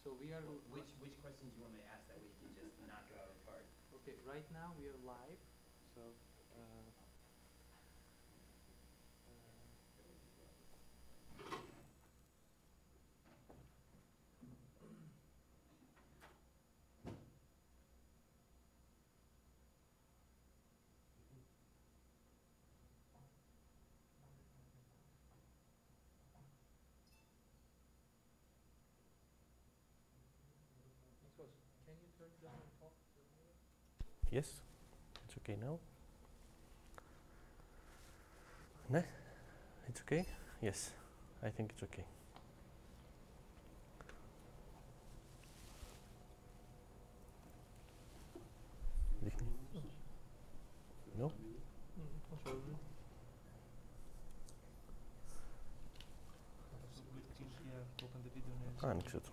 So we are. Which questions do you want me to ask that we can just knock it out of the park? Okay, right now we are live. So. Can you turn down and talk? Yes, it's okay now. No, it's okay. Yes, I think it's okay. No. Άνοιξε το.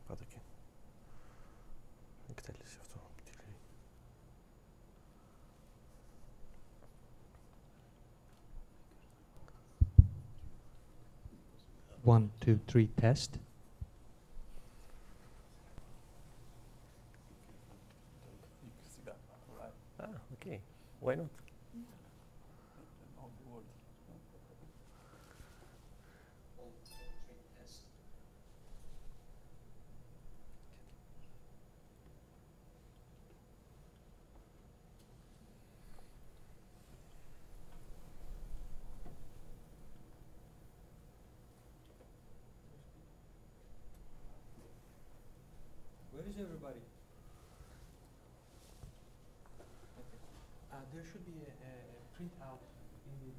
Πάτε εκεί. Εκτέλεση αυτό. 1, 2, 3, test. Ah, okay. Why not? Where is everybody? Okay. There should be a printout in the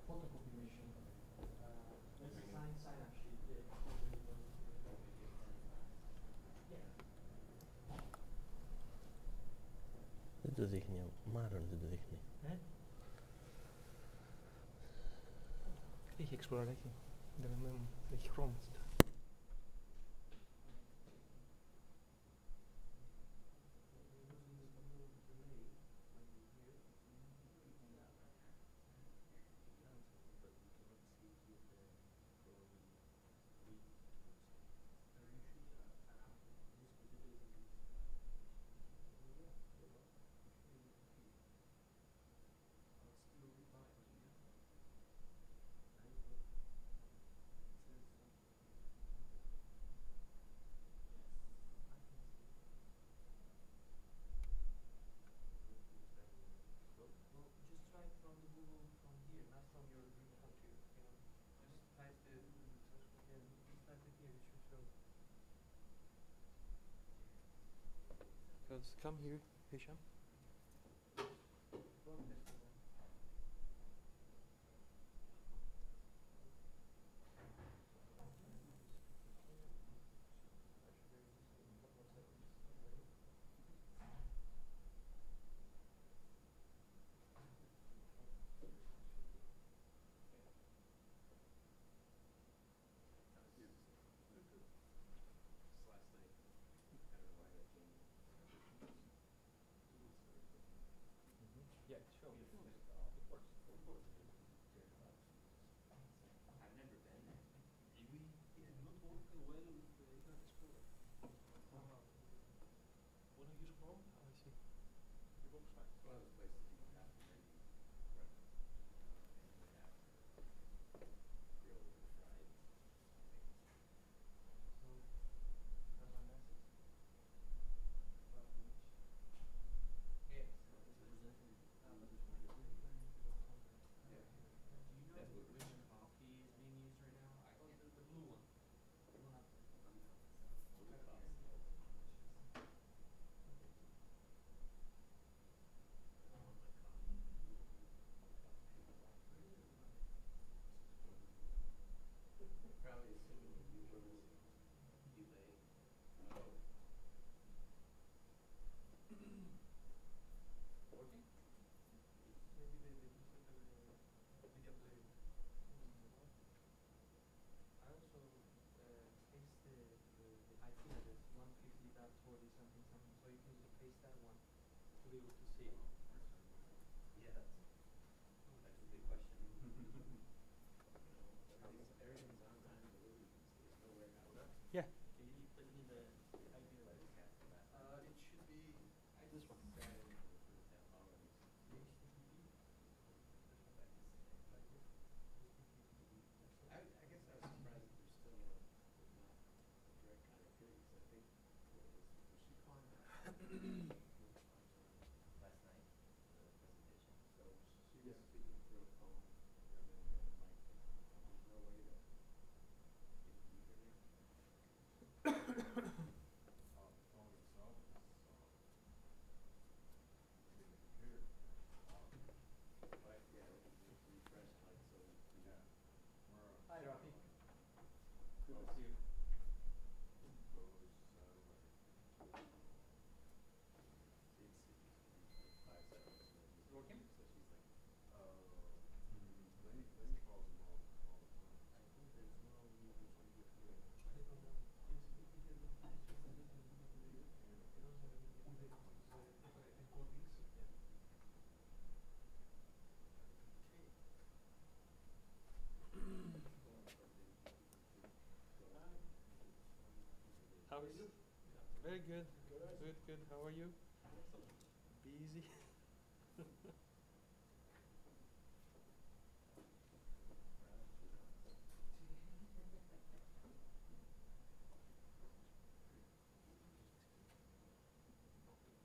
photocopy machine. There's a sign-up sheet. Δεν το δείχνει, μάλλον δεν το δείχνει. Έχει Explorer, έχει. Έχει Chrome. Come here, Hisham. Yeah, sure. Of course. I've never been there. It not working well with the Internet Explorer. When I use Chrome, I see. It works fine. It's one of those places you have to maybe run and you would have to grill or fry it. That's what which coffee is being used right now? I can't. The blue one. Probably assuming you lose delay. Oh. Working? Maybe they set a media player. I also paste the IP address 150.40 something something, so you can just paste that one to be able to see it. Yeah, that's a big question. Everything's on time delivery these days, no warehouse. Yeah. Can you put me the I guess I was surprised that there's still not direct connectivity, so I think, was she calling that? Last night, the presentation. So she was speaking through a phone, and then we had a mic, and there's no way to get Ethernet. The phone itself is in the computer. But yeah, we can just refresh like so. Yeah. We're Hi, Rafi. Good to see you. It's 5 seconds. Working? So she's like, Lane calls them all the time. I think there's no reason why you could. How are you? Very good. Good, good. How are you? Busy.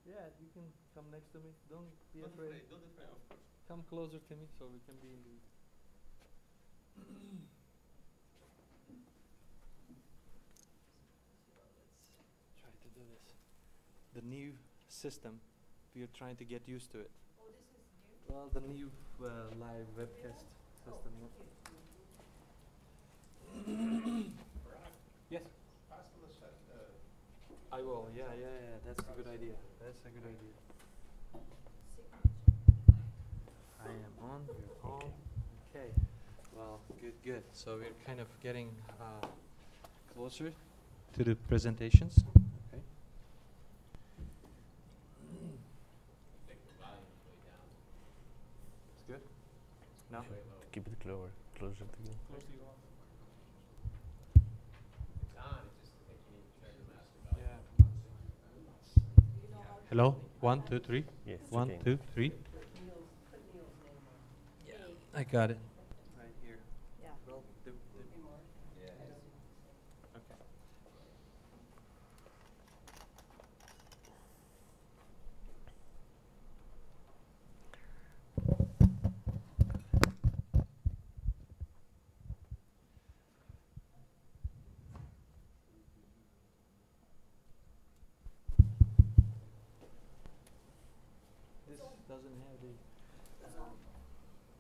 Yeah, you can come next to me. Don't be afraid. Don't be afraid, of course. Come closer to me so we can be in the. Try to do this. The new system, we are trying to get used to it. Oh, this is new? Well, the new live webcast system. Yes. Possible to shut the. I will. Yeah. That's a good idea. That's a good idea. I am on. You're on. Okay. Well, good. So we're kind of getting closer to the presentations. Okay. I think the volume's way down. It's good. Now. Way low. Keep it closer to you. Close to you all. It's on, it's just, I think you need to turn the mask about. Yeah. You know how to Hello. 1, 2, 3. Yes. it's 1, okay. 2, 3. put Neil's name on? Yeah. I got it. Right here. Yeah. Well, Yeah. okay. This doesn't have the.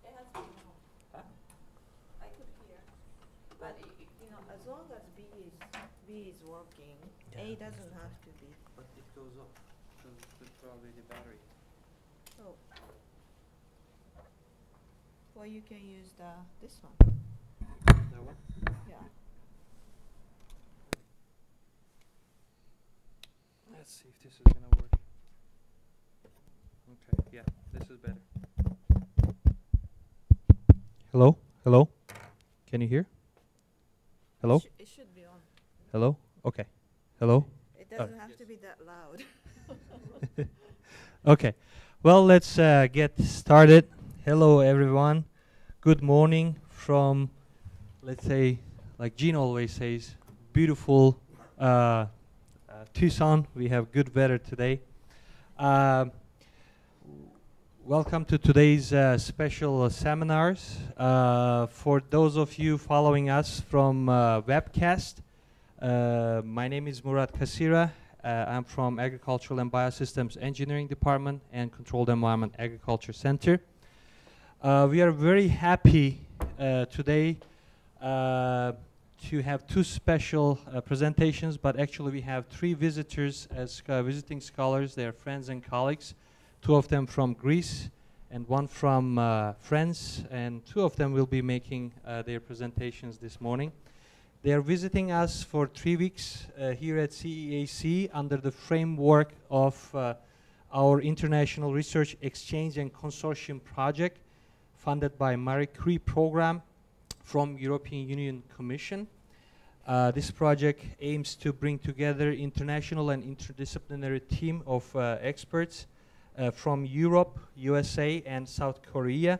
It has to be on. Huh? I could hear. But you know, as long as B is working, Yeah, A doesn't have to be. But it goes off. So it's probably the battery. Oh. Well, you can use this one. That one? Yeah. Let's see if this is gonna work. Okay, yeah, this is better. Hello? Can you hear? Hello? It should be on. Hello? Okay. Hello? It doesn't have to be that loud. Okay. Well, let's get started. Hello, everyone. Good morning from, let's say, like Gene always says, beautiful Tucson. We have good weather today. Welcome to today's special seminars. For those of you following us from webcast, my name is Murat Kasira. I'm from Agricultural and Biosystems Engineering Department and Controlled Environment Agriculture Center. We are very happy today to have two special presentations, but actually we have three visitors as visiting scholars. They are friends and colleagues, two of them from Greece and one from France, and two of them will be making their presentations this morning. They are visiting us for 3 weeks here at CEAC under the framework of our International Research Exchange and Consortium project funded by Marie Curie program from European Union Commission. This project aims to bring together international and interdisciplinary team of experts from Europe, USA, and South Korea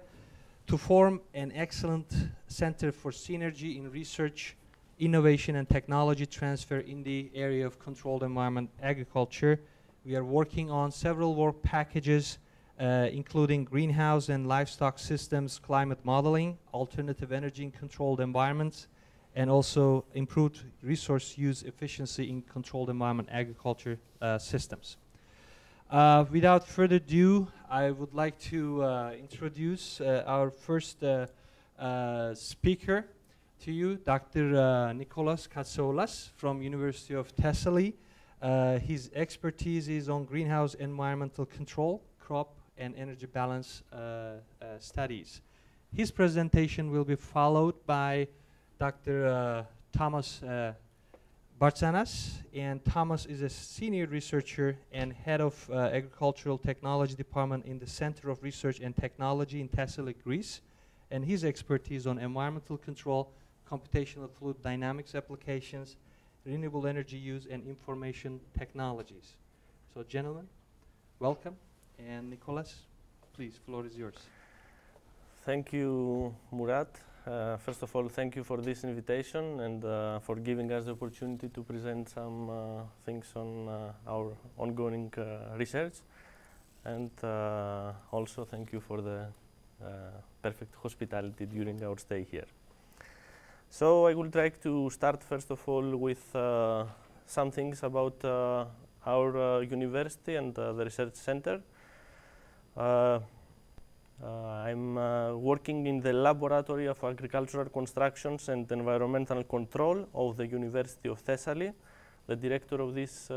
to form an excellent center for synergy in research, innovation, and technology transfer in the area of controlled environment agriculture. We are working on several work packages, including greenhouse and livestock systems, climate modeling, alternative energy in controlled environments, and also improved resource use efficiency in controlled environment agriculture systems. Without further ado, I would like to introduce our first speaker to you, Dr. Nikolaos Katsoulas from University of Thessaly. His expertise is on greenhouse environmental control, crop and energy balance studies. His presentation will be followed by Dr. Thomas Bartzanas, and Thomas is a senior researcher and head of agricultural technology department in the Center of Research and Technology in Thessaly, Greece, and his expertise on environmental control, computational fluid dynamics applications, renewable energy use, and information technologies. So, gentlemen, welcome, and Nikolaos, please, floor is yours. Thank you, Murat. First of all, thank you for this invitation and for giving us the opportunity to present some things on our ongoing research. And also thank you for the perfect hospitality during our stay here. So I will try to start first of all with some things about our university and the research center. I'm working in the Laboratory of Agricultural Constructions and Environmental Control of the University of Thessaly. The director of this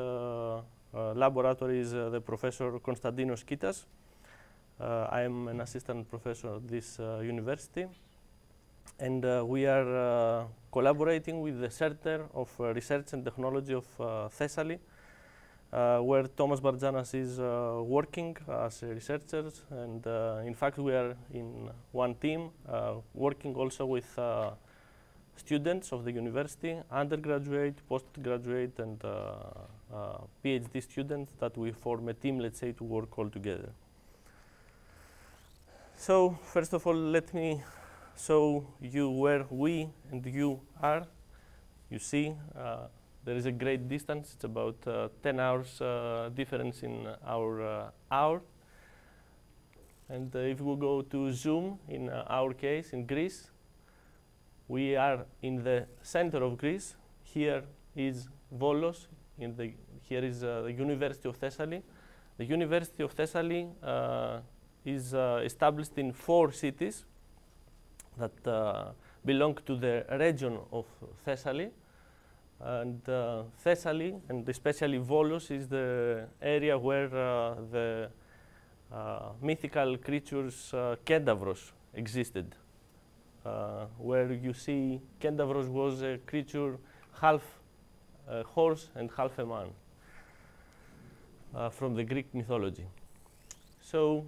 laboratory is the Professor Konstantinos Kittas. I am an assistant professor at this university. And we are collaborating with the Center of Research and Technology of Thessaly, where Thomas Bartzanas is working as a researcher, and in fact we are in one team working also with students of the university, undergraduate, postgraduate, and PhD students, that we form a team, let's say, to work all together. So first of all, let me show you where we and you are. You see there is a great distance. It's about 10 hours difference in our hour. And if we go to Zoom, in our case, in Greece, we are in the center of Greece. Here is Volos. Here is the University of Thessaly. The University of Thessaly is established in 4 cities that belong to the region of Thessaly. And Thessaly, and especially Volos, is the area where the mythical creatures Kendavros existed. Where you see Kendavros was a creature half a horse and half a man from the Greek mythology. So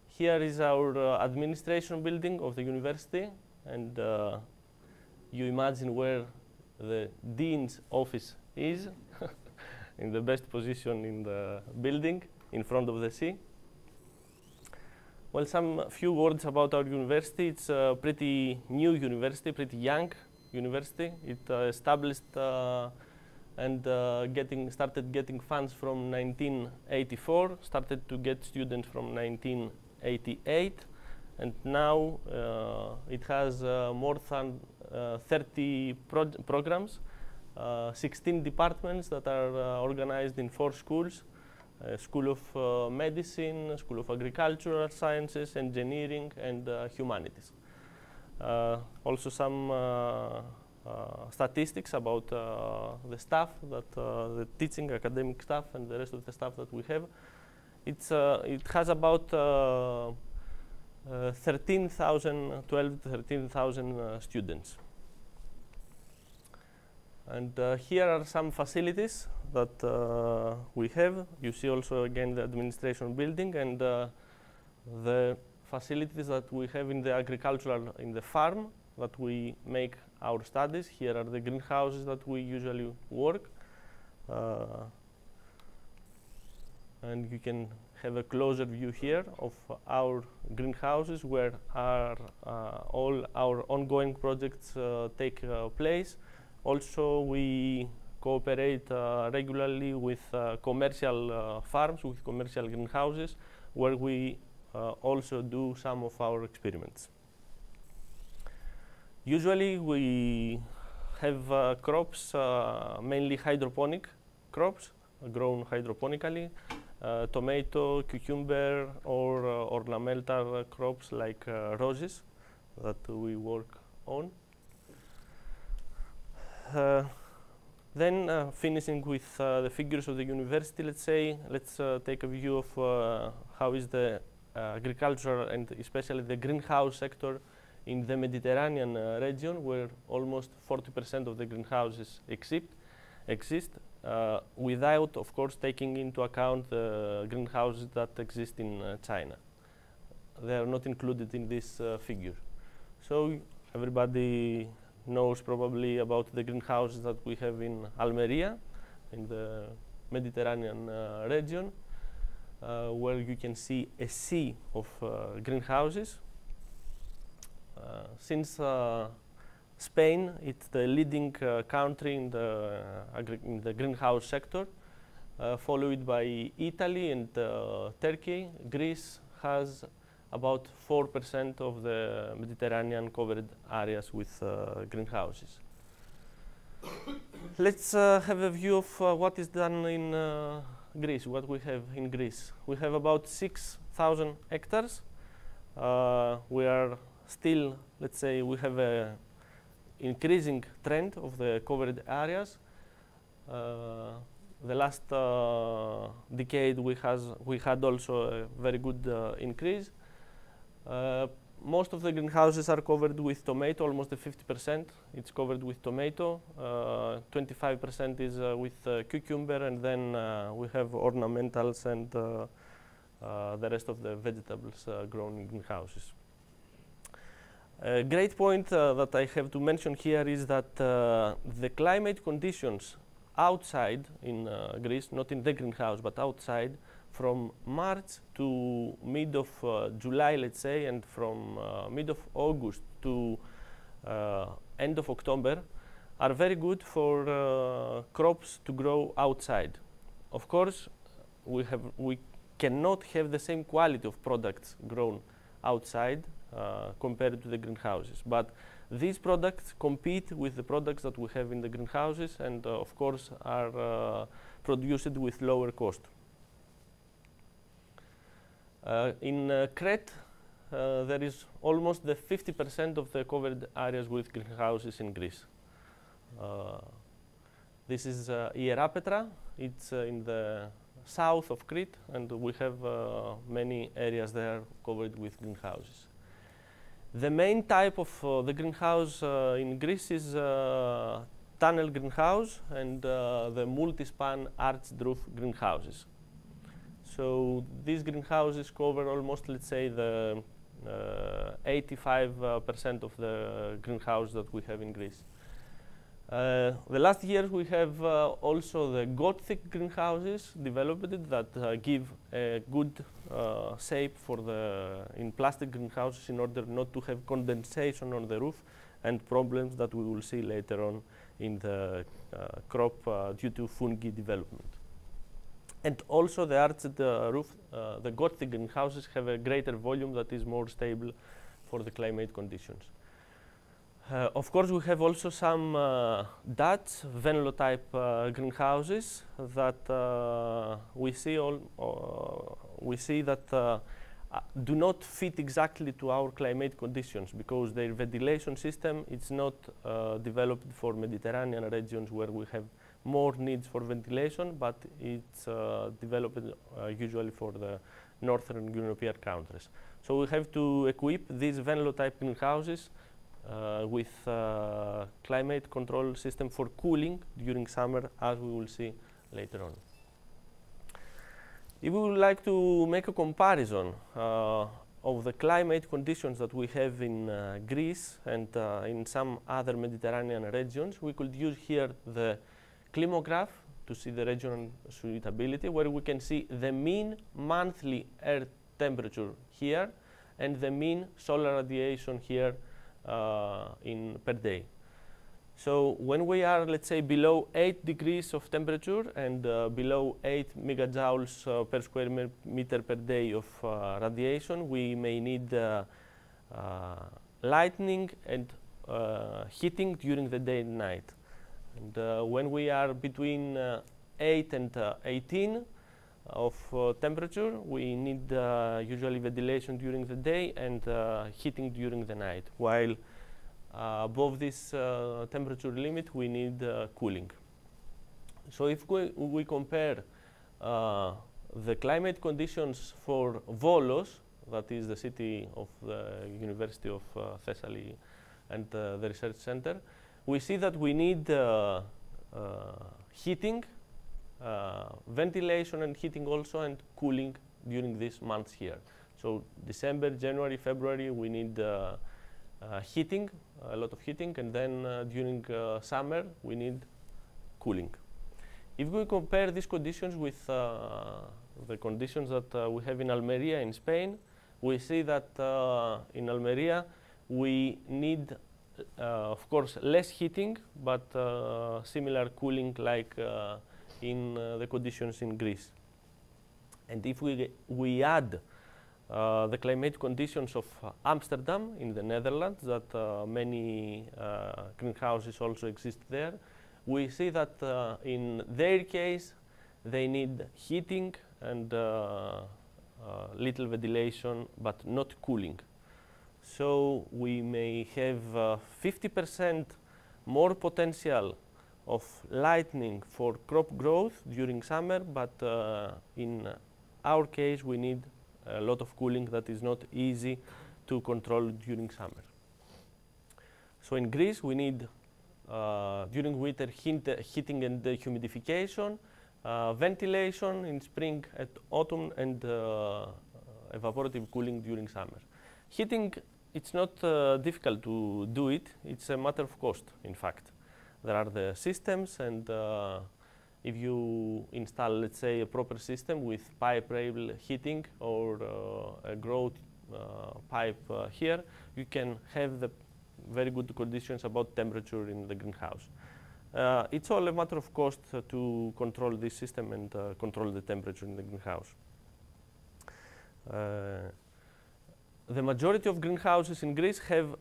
here is our administration building of the university, and you imagine where the dean's office is, in the best position in the building, in front of the sea. Well, some few words about our university. It's a pretty new university, pretty young university. It established and started getting funds from 1984, started to get students from 1988, and now it has more than 30 programs, 16 departments that are organized in 4 schools: School of Medicine, School of Agricultural Sciences, Engineering, and Humanities. Also some statistics about the staff, the teaching, academic staff, and the rest of the staff that we have. It has about 12 to 13,000 students. And here are some facilities that we have. You see also again the administration building and the facilities that we have in the farm that we make our studies. Here are the greenhouses that we usually work. And you can have a closer view here of our greenhouses where all our ongoing projects take place. Also, we cooperate regularly with commercial farms, with commercial greenhouses, where we also do some of our experiments. Usually, we have crops, mainly hydroponic crops, grown hydroponically, tomato, cucumber, or ornamental crops like roses that we work on. Then finishing with the figures of the university, let's take a view of how is the agriculture and especially the greenhouse sector in the Mediterranean region, where almost 40% of the greenhouses exist, without, of course, taking into account the greenhouses that exist in China. They are not included in this figure. So everybody knows probably about the greenhouses that we have in Almeria, in the Mediterranean region, where you can see a sea of greenhouses. Since Spain is the leading country in the greenhouse sector, followed by Italy and Turkey, Greece has about 4% of the Mediterranean covered areas with greenhouses. Let's have a view of what is done in Greece, what we have in Greece. We have about 6,000 hectares. We are still, let's say, we have a increasing trend of the covered areas. The last decade we had also a very good increase. Most of the greenhouses are covered with tomato, almost 50%. It's covered with tomato. 25% is with cucumber, and then we have ornamentals and the rest of the vegetables grown in greenhouses. A great point that I have to mention here is that the climate conditions outside in Greece, not in the greenhouse, but outside, from March to mid of July, let's say, and from mid of August to end of October, are very good for crops to grow outside. Of course, we cannot have the same quality of products grown outside compared to the greenhouses. But these products compete with the products that we have in the greenhouses, and of course are produced with lower cost. In Crete, there is almost the 50% of the covered areas with greenhouses in Greece. This is Hierapetra. It's in the south of Crete, and we have many areas there covered with greenhouses. The main type of the greenhouse in Greece is tunnel greenhouse and the multi-span arched roof greenhouses. So these greenhouses cover almost, let's say, the 85% of the greenhouse that we have in Greece. The last years we have also the Gothic greenhouses developed that give a good shape for in plastic greenhouses in order not to have condensation on the roof and problems that we will see later on in the crop due to fungi development. And also the arched roof, the Gothic greenhouses have a greater volume that is more stable for the climate conditions. Of course, we have also some Dutch Venlo-type greenhouses that we see that do not fit exactly to our climate conditions because their ventilation system is not developed for Mediterranean regions where we have more needs for ventilation, but it's developed usually for the northern European countries. So we have to equip these Venlo-type greenhouses with climate control system for cooling during summer, as we will see later on. If we would like to make a comparison of the climate conditions that we have in Greece and in some other Mediterranean regions, we could use here the climograph to see the regional suitability, where we can see the mean monthly Earth temperature here and the mean solar radiation here per day. So when we are, let's say, below 8 degrees of temperature and below 8 megajoules per square meter per day of radiation, we may need lighting and heating during the day and night. And when we are between 8 and 18 of temperature, we need usually ventilation during the day and heating during the night, while above this temperature limit, we need cooling. So if we compare the climate conditions for Volos, that is the city of the University of Thessaly and the research center, we see that we need heating, ventilation and heating also, and cooling during these months here. So December, January, February, we need heating, a lot of heating, and then during summer we need cooling. If we compare these conditions with the conditions that we have in Almeria in Spain, we see that in Almeria we need, of course, less heating, but similar cooling like in the conditions in Greece. And if we add the climate conditions of Amsterdam in the Netherlands, that many greenhouses also exist there, we see that in their case they need heating and little ventilation, but not cooling. So we may have 50% more potential of lighting for crop growth during summer, but in our case we need a lot of cooling that is not easy to control during summer. So in Greece we need during winter heating and humidification, ventilation in spring and autumn, and evaporative cooling during summer. Heating, it's not difficult to do it, it's a matter of cost, in fact. There are the systems, and if you install, let's say, a proper system with pipe rail heating or a growth pipe here, you can have the very good conditions about temperature in the greenhouse. It's all a matter of cost to control this system and control the temperature in the greenhouse. The majority of greenhouses in Greece have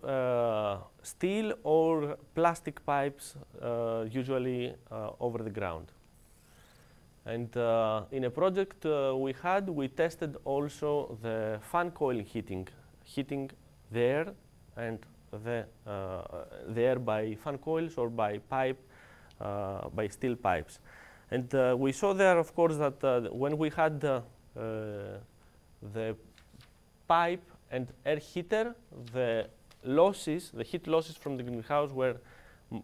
steel or plastic pipes, usually over the ground. And in a project we tested also the fan coil heating the air and the air by fan coils or by pipe, by steel pipes. And we saw there, of course, that when we had the pipe and air heater, the losses, the heat losses from the greenhouse were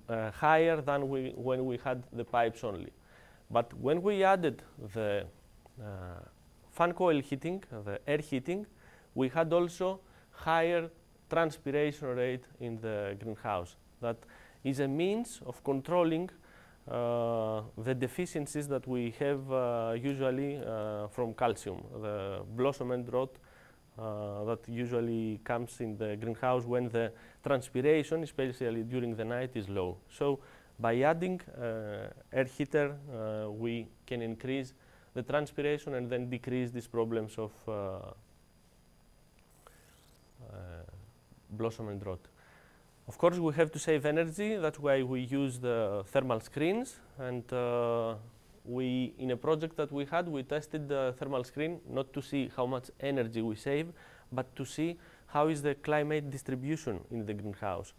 higher than when we had the pipes only. But when we added the fan coil heating, the air heating, we had also higher transpiration rate in the greenhouse. That is a means of controlling the deficiencies that we have usually from calcium, the blossom end rot that usually comes in the greenhouse when the transpiration, especially during the night, is low. So by adding air heater, we can increase the transpiration and then decrease these problems of blossom end rot. Of course, we have to save energy. That's why we use the thermal screens. And in a project that we had, we tested the thermal screen not to see how much energy we save, but to see how is the climate distribution in the greenhouse.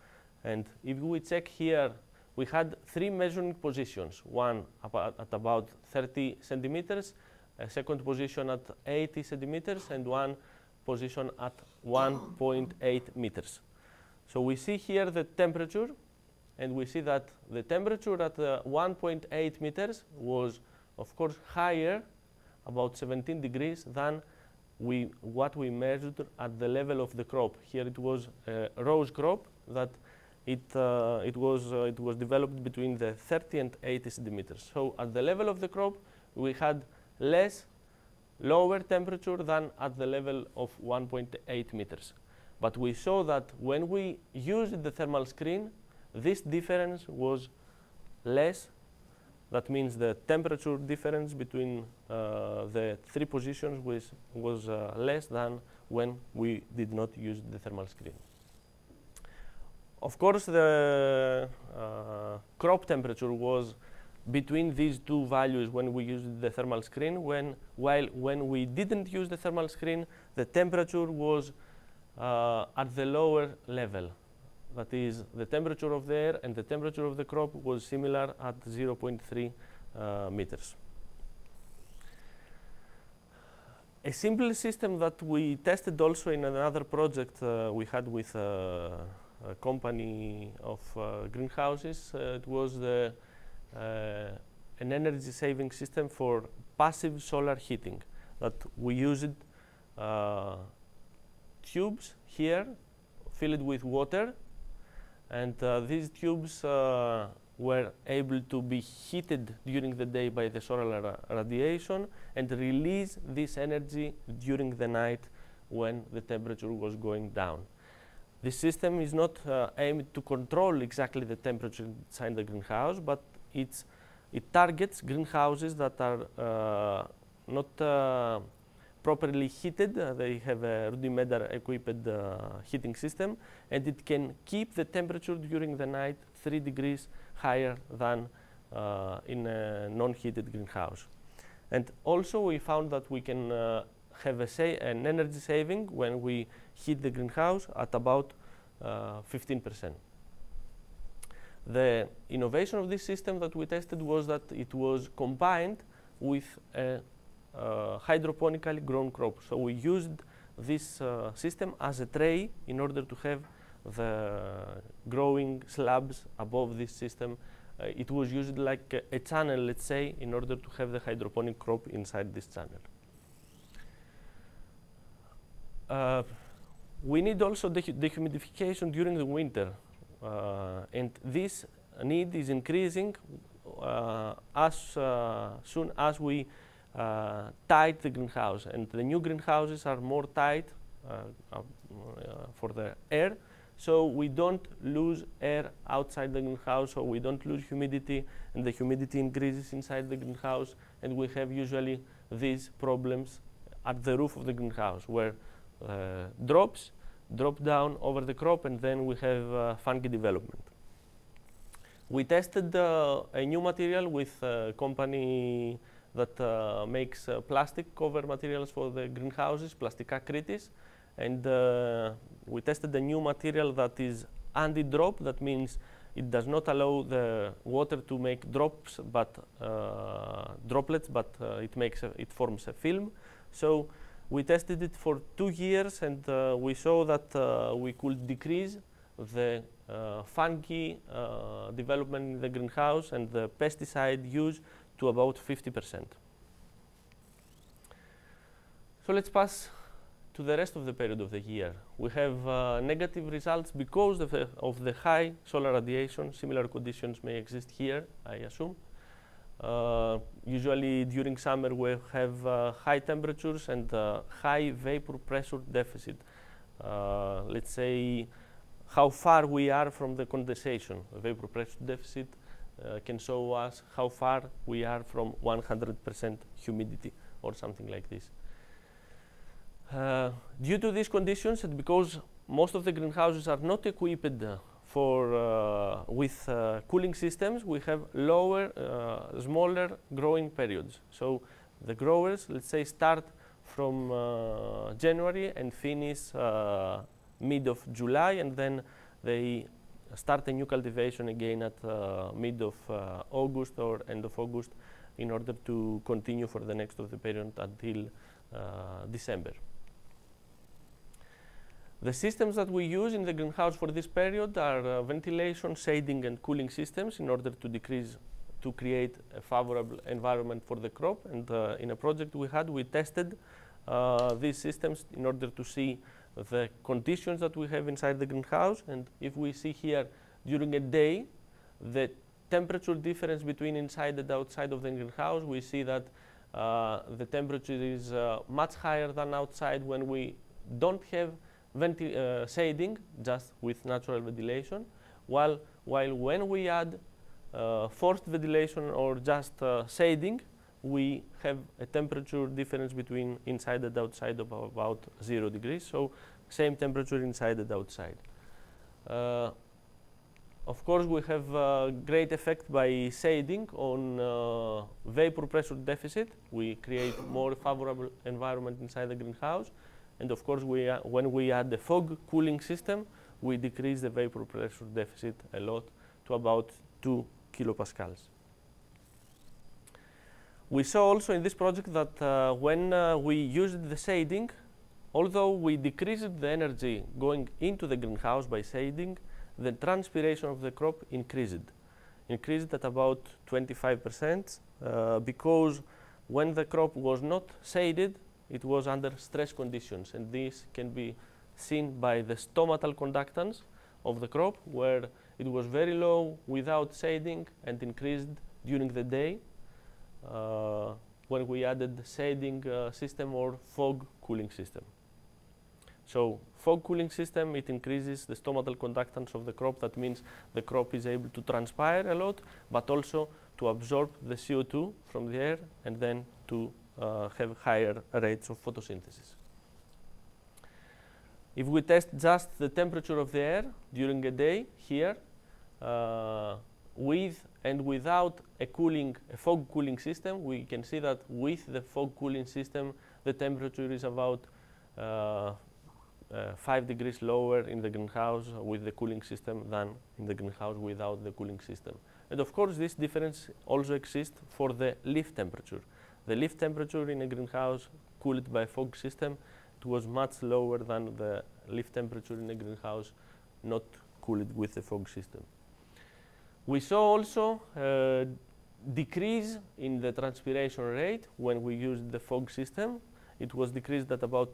And if we check here, we had 3 measuring positions, one at about 30 centimeters, a second position at 80 centimeters, and one position at 1.8 meters. So we see here the temperature, and we see that the temperature at 1.8 meters was, of course, higher, about 17 degrees, than what we measured at the level of the crop. Here it was a rose crop that it was developed between the 30 and 80 centimeters. So at the level of the crop, we had lower temperature than at the level of 1.8 meters. But we saw that when we used the thermal screen, this difference was less. That means the temperature difference between the three positions was less than when we did not use the thermal screen. Of course, the crop temperature was between these two values when we used the thermal screen, while when we didn't use the thermal screen, the temperature was at the lower level. That is, the temperature of the air and the temperature of the crop was similar at 0.3 meters. A simple system that we tested also in another project we had with a company of greenhouses, it was an energy saving system for passive solar heating. That we used tubes here filled with water, and these tubes were able to be heated during the day by the solar radiation and release this energy during the night when the temperature was going down. This system is not aimed to control exactly the temperature inside the greenhouse, but it targets greenhouses that are not properly heated. They have a rudimentary equipped heating system, and it can keep the temperature during the night 3 degrees higher than in a non-heated greenhouse. And also we found that we can have an energy saving when we heat the greenhouse at about 15%. The innovation of this system that we tested was that it was combined with a hydroponically grown crop. So we used this system as a tray in order to have the growing slabs above this system. It was used like a channel, let's say, in order to have the hydroponic crop inside this channel. We need also dehumidification during the winter, and this need is increasing as soon as we tight the greenhouse, and the new greenhouses are more tight for the air, so we don't lose air outside the greenhouse, so we don't lose humidity, and the humidity increases inside the greenhouse, and we have usually these problems at the roof of the greenhouse where drops drop down over the crop, and then we have fungi development. We tested a new material with a company that makes plastic cover materials for the greenhouses, Plastica Kritis, and we tested a new material that is anti-drop. That means it does not allow the water to make drops, but droplets, but it forms a film. So we tested it for 2 years, and we saw that we could decrease the fungi development in the greenhouse and the pesticide use to about 50%. So let's pass to the rest of the period of the year. We have negative results because of the high solar radiation. Similar conditions may exist here, I assume. Usually during summer we have high temperatures and high vapor pressure deficit. Let's say how far we are from the condensation. The vapor pressure deficit can show us how far we are from 100% humidity or something like this. Due to these conditions, and because most of the greenhouses are not equipped with cooling systems, we have smaller growing periods. So the growers, let's say, start from January and finish mid of July, and then they start a new cultivation again at mid of August or end of August in order to continue for the next of the period until December. The systems that we use in the greenhouse for this period are ventilation, shading, and cooling systems in order to create a favorable environment for the crop. And in a project we tested these systems in order to see the conditions that we have inside the greenhouse. And if we see here during a day, the temperature difference between inside and outside of the greenhouse, we see that the temperature is much higher than outside when we don't have shading, just with natural ventilation, while when we add forced ventilation or just shading, we have a temperature difference between inside and outside of about 0 degrees, so same temperature inside and outside. Of course, we have great effect by shading on vapor pressure deficit. We create more favorable environment inside the greenhouse. And of course, when we add the fog cooling system, we decrease the vapor pressure deficit a lot to about 2 kilopascals. We saw also in this project that when we used the shading, although we decreased the energy going into the greenhouse by shading, the transpiration of the crop increased at about 25%, because when the crop was not shaded, it was under stress conditions, and this can be seen by the stomatal conductance of the crop, where it was very low without shading and increased during the day when we added shading system or fog cooling system. So fog cooling system, it increases the stomatal conductance of the crop. That means the crop is able to transpire a lot, but also to absorb the CO2 from the air and then to have higher rates of photosynthesis. If we test just the temperature of the air during a day here, with and without a fog cooling system, we can see that with the fog cooling system, the temperature is about 5 degrees lower in the greenhouse with the cooling system than in the greenhouse without the cooling system. And of course, this difference also exists for the leaf temperature. The leaf temperature in a greenhouse cooled by fog system, it was much lower than the leaf temperature in a greenhouse not cooled with the fog system. We saw also a decrease in the transpiration rate when we used the fog system. It was decreased at about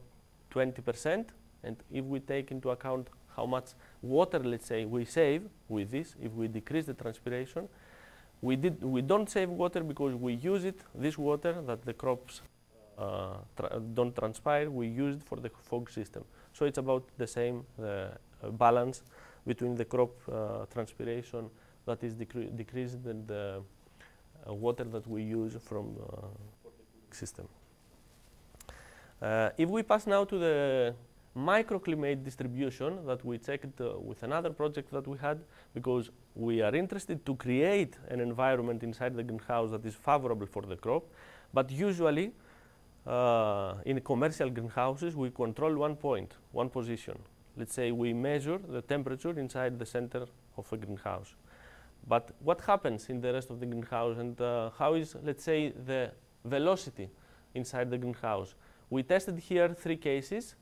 20%. And if we take into account how much water, let's say, we save with this, if we decrease the transpiration, we don't save water because we use this water that the crops don't transpire, we use it for the fog system. So it's about the same balance between the crop transpiration that is decreased and the water that we use from the system. If we pass now to the microclimate distribution that we checked with another project that we had, because we are interested to create an environment inside the greenhouse that is favorable for the crop, but usually in commercial greenhouses we control one position. Let's say we measure the temperature inside the center of a greenhouse. But what happens in the rest of the greenhouse, and how is, let's say, the velocity inside the greenhouse? We tested here 3 cases.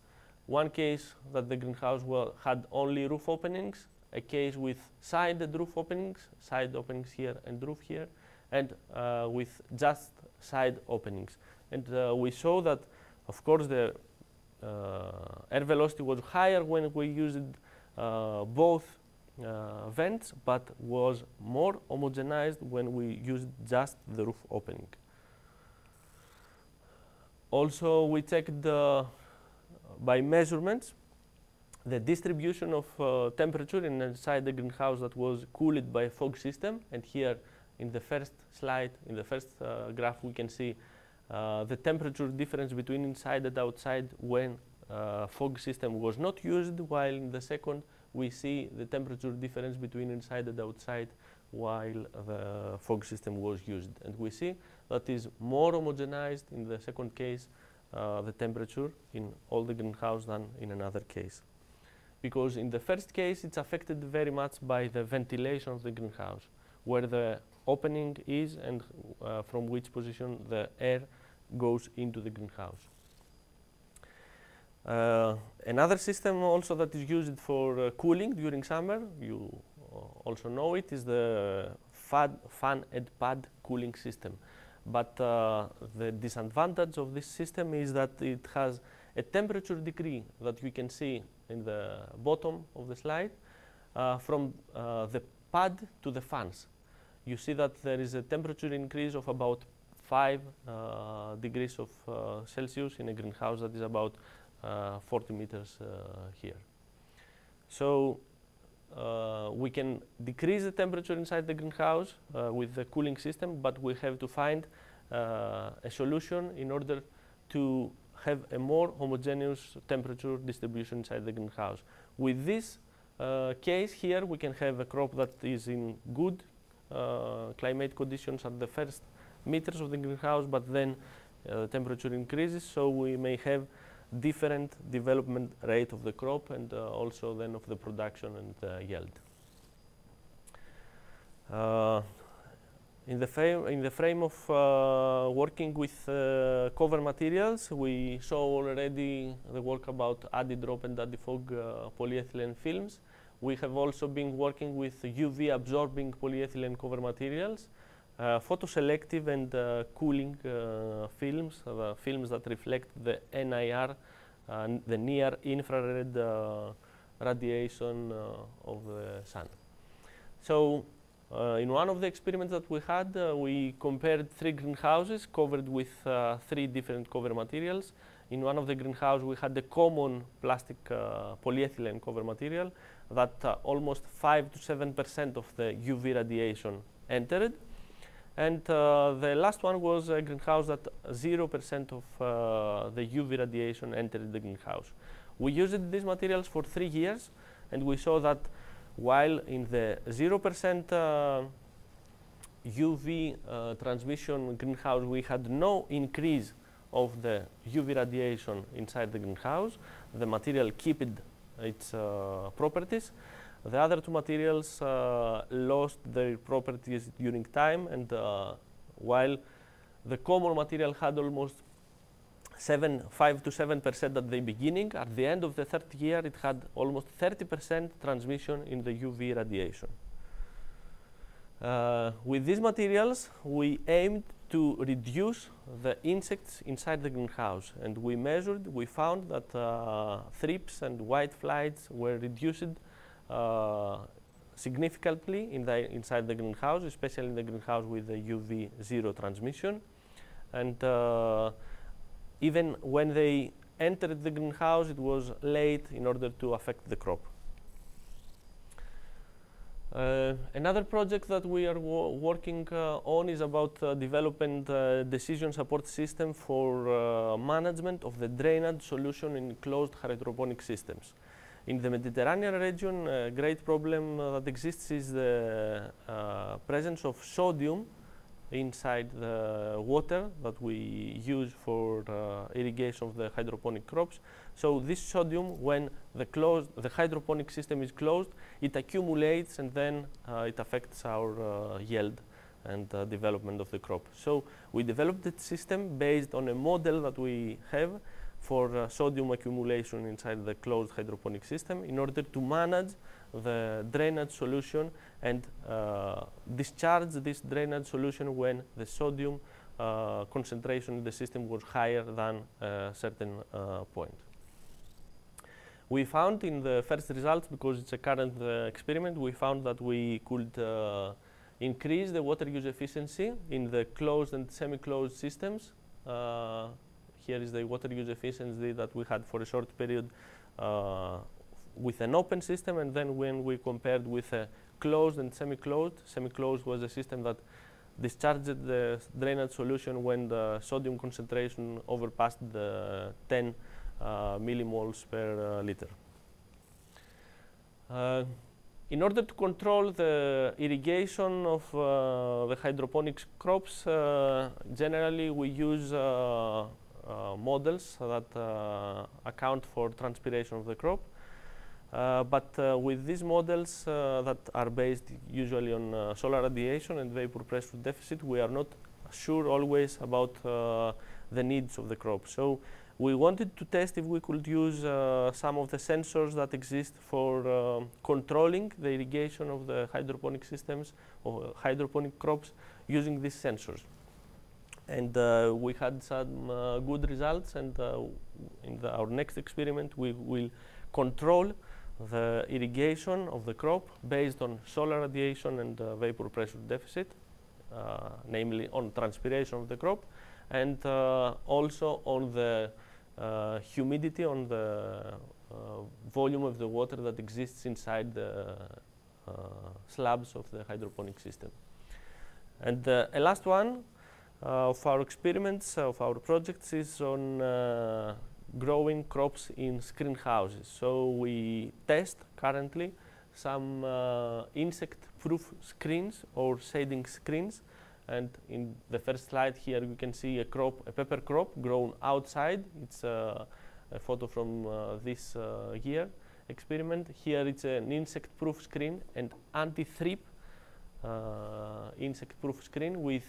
One case that the greenhouse had only roof openings, a case with sided roof openings, side openings here and roof here, and with just side openings. And we saw that, of course, the air velocity was higher when we used both vents, but was more homogenized when we used just the roof opening. Also, we checked by measurements the distribution of temperature inside the greenhouse that was cooled by a fog system. And here in the first slide, in the first graph, we can see the temperature difference between inside and outside when fog system was not used, while in the second we see the temperature difference between inside and outside while the fog system was used. And we see that is more homogenized in the second case, the temperature in all the greenhouse than in another case. Because in the first case, it's affected very much by the ventilation of the greenhouse, where the opening is and from which position the air goes into the greenhouse. Another system also that is used for cooling during summer, you also know it, is the fan and pad cooling system. But the disadvantage of this system is that it has a temperature degree that you can see in the bottom of the slide, from the pad to the fans. You see that there is a temperature increase of about 5 degrees of Celsius in a greenhouse that is about 40 meters here. So we can decrease the temperature inside the greenhouse with the cooling system, but we have to find a solution in order to have a more homogeneous temperature distribution inside the greenhouse. With this case here, we can have a crop that is in good climate conditions at the first meters of the greenhouse, but then the temperature increases, so we may have different development rate of the crop and also then of the production and yield. In the frame of working with cover materials, we saw already the work about Addi-Drop and Addi-Fog polyethylene films. We have also been working with UV absorbing polyethylene cover materials, photoselective and cooling films, films that reflect the NIR, the near infrared radiation of the sun. So in one of the experiments that we had, we compared 3 greenhouses covered with 3 different cover materials. In one of the greenhouses, we had the common plastic polyethylene cover material that almost 5 to 7% of the UV radiation entered. And the last one was a greenhouse that 0% of the UV radiation entered the greenhouse. We used these materials for 3 years, and we saw that while in the 0% UV transmission greenhouse, we had no increase of the UV radiation inside the greenhouse. The material kept its properties. The other 2 materials lost their properties during time, and while the common material had almost 5 to 7% at the beginning, at the end of the 3rd year it had almost 30% transmission in the UV radiation. With these materials, we aimed to reduce the insects inside the greenhouse, and we found that thrips and whiteflies were reduced significantly inside the greenhouse, especially in the greenhouse with the UV 0 transmission. And even when they entered the greenhouse, it was late in order to affect the crop. Another project that we are working on is about developing the decision support system for management of the drainage solution in closed hydroponic systems. In the Mediterranean region, a great problem that exists is the presence of sodium inside the water that we use for irrigation of the hydroponic crops. So this sodium, when the hydroponic system is closed, it accumulates and then it affects our yield and development of the crop. So we developed a system based on a model that we have for sodium accumulation inside the closed hydroponic system in order to manage the drainage solution and discharge this drainage solution when the sodium concentration in the system was higher than a certain point. We found in the first results, because it's a current experiment, we found that we could increase the water use efficiency in the closed and semi-closed systems. Here is the water use efficiency that we had for a short period with an open system, and then when we compared with a closed and semi-closed, semi-closed was a system that discharged the drainage solution when the sodium concentration overpassed the 10 millimoles per liter. In order to control the irrigation of the hydroponics crops, generally we use models that account for transpiration of the crop. But with these models that are based usually on solar radiation and vapor pressure deficit, we are not sure always about the needs of the crop. So we wanted to test if we could use some of the sensors that exist for controlling the irrigation of the hydroponic systems or hydroponic crops using these sensors. And we had some good results, and in our next experiment we will control the irrigation of the crop based on solar radiation and vapor pressure deficit, namely on transpiration of the crop, and also on the humidity, on the volume of the water that exists inside the slabs of the hydroponic system. And a last one of our experiments, of our projects, is on growing crops in screen houses. So we test currently some insect-proof screens or shading screens. And in the first slide here, you can see a pepper crop grown outside. It's a photo from this year experiment. Here it's an insect-proof screen and anti-thrip insect-proof screen with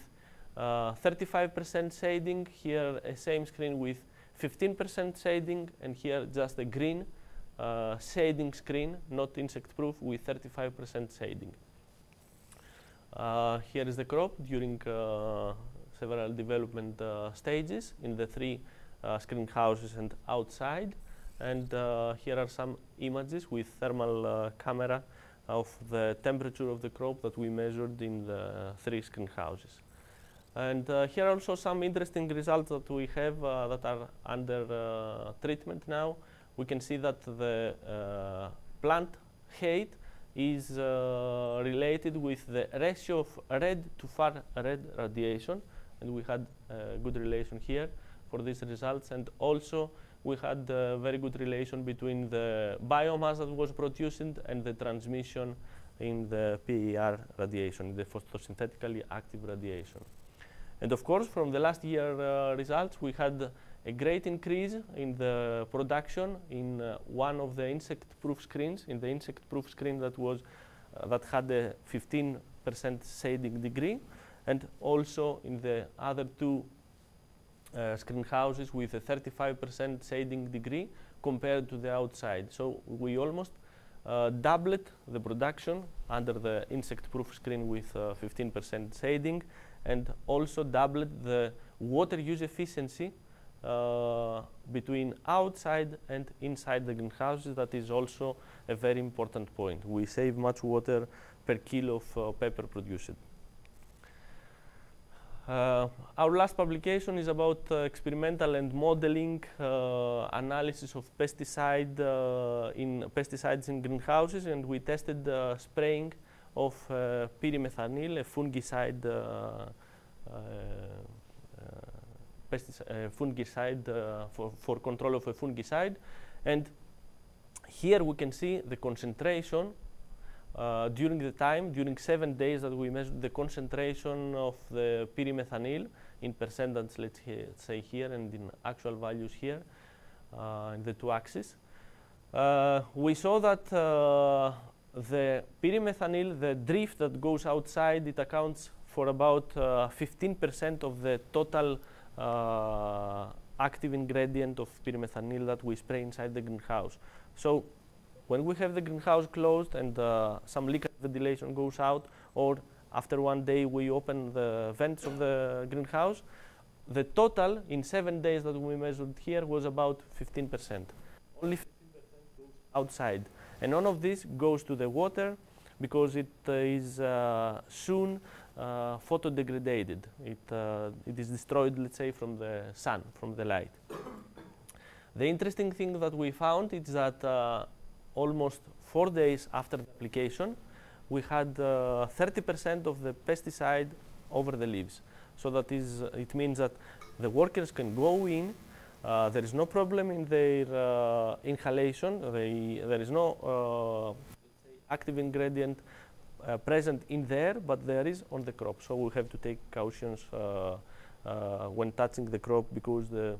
35% shading. Here a same screen with 15% shading, and here just a green shading screen, not insect-proof, with 35% shading. Here is the crop during several development stages in the 3 screen houses and outside. And here are some images with thermal camera of the temperature of the crop that we measured in the 3 screen houses. And here are also some interesting results that we have that are under treatment now. We can see that the plant height is related with the ratio of red to far red radiation, and we had a good relation here for these results. And also we had a very good relation between the biomass that was produced and the transmission in the PER radiation, the photosynthetically active radiation. And of course, from the last year results, we had a great increase in the production in one of the insect-proof screens, in the insect-proof screen that was that had a 15% shading degree, and also in the other 2 screen houses with a 35% shading degree compared to the outside. So we almost doubled the production under the insect-proof screen with 15% shading, and also doubled the water use efficiency between outside and inside the greenhouses. That is also a very important point. We save much water per kilo of pepper produced. Our last publication is about experimental and modeling analysis of pesticides in greenhouses, and we tested spraying of pyrimethanil, a fungicide, for control of a fungicide. And here we can see the concentration during 7 days that we measured the concentration of the pyrimethanil in percentage, let's say here, and in actual values here in the 2 axes. We saw that the pyrimethanil, the drift that goes outside, it accounts for about 15% of the total active ingredient of pyrimethanil that we spray inside the greenhouse. So when we have the greenhouse closed and some liquid ventilation goes out, or after 1 day we open the vents of the greenhouse, the total in 7 days that we measured here was about 15%. Only 15% goes outside. And none of this goes to the water because it is soon photodegraded. It is destroyed, let's say, from the sun, from the light. The interesting thing that we found is that almost 4 days after the application, we had 30% of the pesticide over the leaves. So that is, it means that the workers can go in. There is no problem in their inhalation. There is no active ingredient present in there, but there is on the crop. So we have to take cautions when touching the crop because the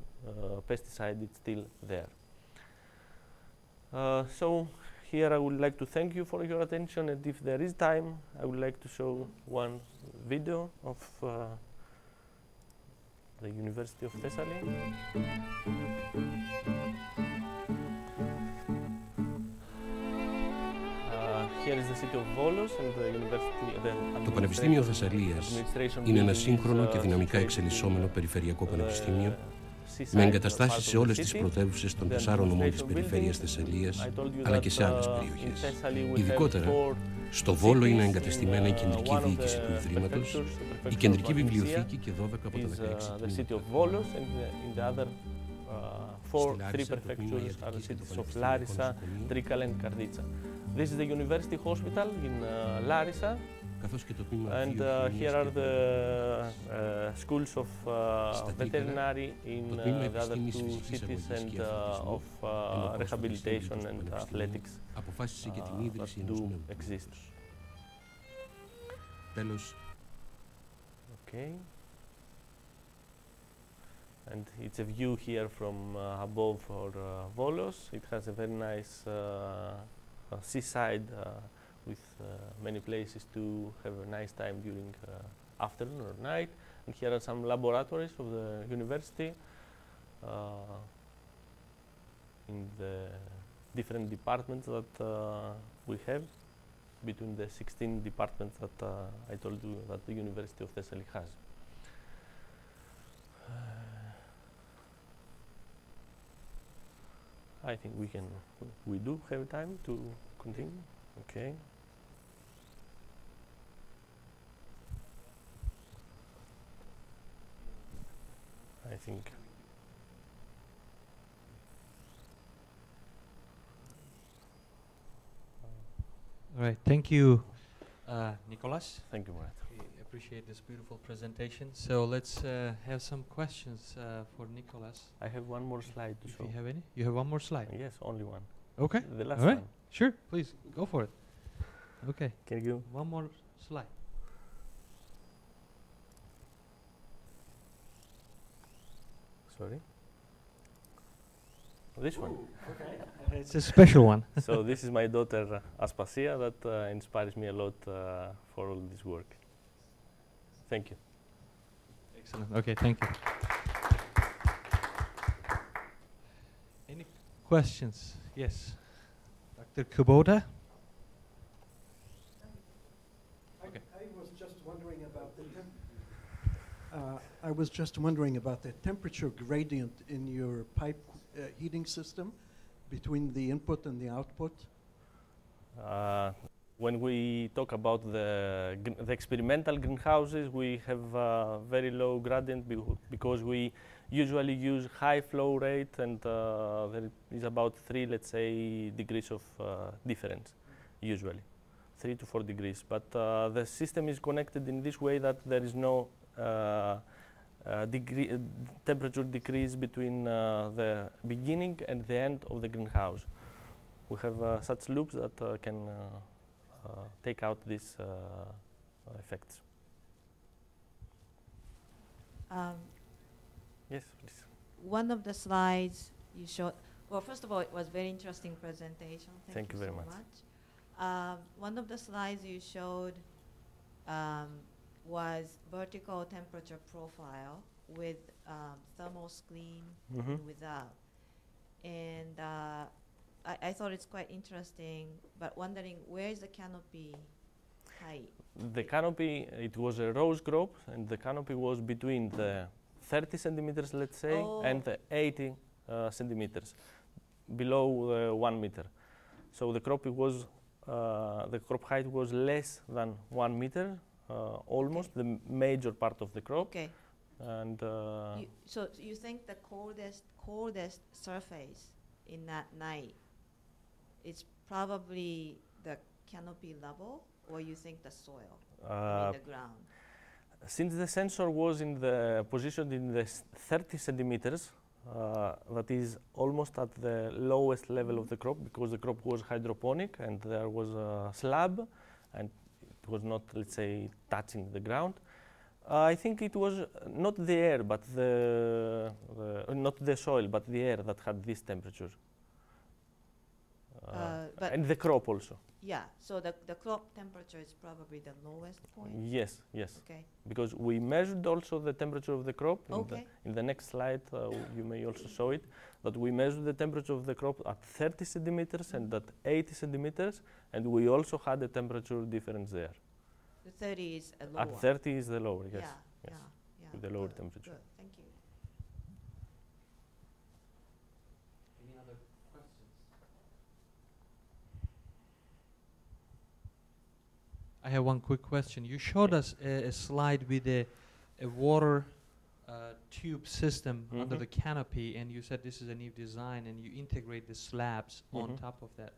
pesticide is still there. So here I would like to thank you for your attention, and if there is time, I would like to show one video of the University of Thessaly. Here is the city of Volos and the university. Το Πανεπιστήμιο Θεσσαλίας είναι ένα σύγχρονο και δυναμικά εξελισσόμενο περιφερειακό πανεπιστήμιο με εγκαταστάσεις σε όλες τις πρωτεύουσες των 4 νομών της περιφέρειας Θεσσαλίας, αλλά και σε άλλες περιοχές. Ειδικότερα, στο Βόλο είναι εγκατεστημένα η κεντρική διοίκηση του Ιδρύματος, η κεντρική βιβλιοθήκη και 12 από τα 16 τμήματα. Three prefectures are the cities of Larissa, Trikala and Karditsa. This is the university hospital in Larissa, and here are the schools of veterinary in the other two cities and of rehabilitation and athletics that do exist. Okay. And it's a view here from above for Volos. It has a very nice seaside with many places to have a nice time during afternoon or night. And here are some laboratories of the university in the different departments that we have between the 16 departments that I told you that the University of Thessaly has. I think we do have time to continue. Okay. I think. All right, thank you, Nikolaos. Thank you, Murat. We appreciate this beautiful presentation. So let's have some questions for Nikolaos. I have one more slide to If show. you have any? You have one more slide? Yes, only one. Okay. The last All right. one. Sure, please, go for it. Okay, Can you? one more slide. Sorry. This one. It's a special one. So this is my daughter Aspasia that inspires me a lot for all this work. Thank you. Excellent. Okay, thank you. Any questions? Yes. Dr. Kubota? I was just wondering about the I was just wondering about the temperature gradient in your pipe heating system between the input and the output. When we talk about the experimental greenhouses, we have very low gradient because we usually use high flow rate, and there is about 3, let's say, degrees of difference, usually 3 to 4 degrees. But the system is connected in this way that there is no temperature decrease between the beginning and the end of the greenhouse. We have such loops that can take out these effects. Yes, please. One of the slides you showed, well, first of all, it was very interesting presentation. Thank you very so much. One of the slides you showed was vertical temperature profile with thermal screen and without. And I thought it's quite interesting, but wondering where is the canopy height? The canopy, it was a rose crop, and the canopy was between the 30 centimeters, let's say, and the 80 centimeters, below 1 meter. So the crop was, the crop height was less than 1 meter, almost the major part of the crop. Okay. And so you think the coldest surface in that night is probably the canopy level, or you think the soil, in the ground? Since the sensor was in the position in the 30 centimeters, that is almost at the lowest level of the crop, because the crop was hydroponic and there was a slab and it was not, let's say, touching the ground. I think it was not the air, but not the soil, but the air that had this temperature. And the crop also. Yeah, so the crop temperature is probably the lowest point? Yes, yes. Okay. Because we measured also the temperature of the crop. Okay. In the next slide, you may also show it, that we measured the temperature of the crop at 30 centimeters and at 80 centimeters, and we also had a temperature difference there. The 30 is lower. At 30 is the lower, yes. Yeah, yes. yeah. With the lower Good, temperature. Good, thank you. other questions? I have one quick question. You showed us a slide with a water tube system under the canopy, and you said this is a new design, and you integrate the slabs on top of that.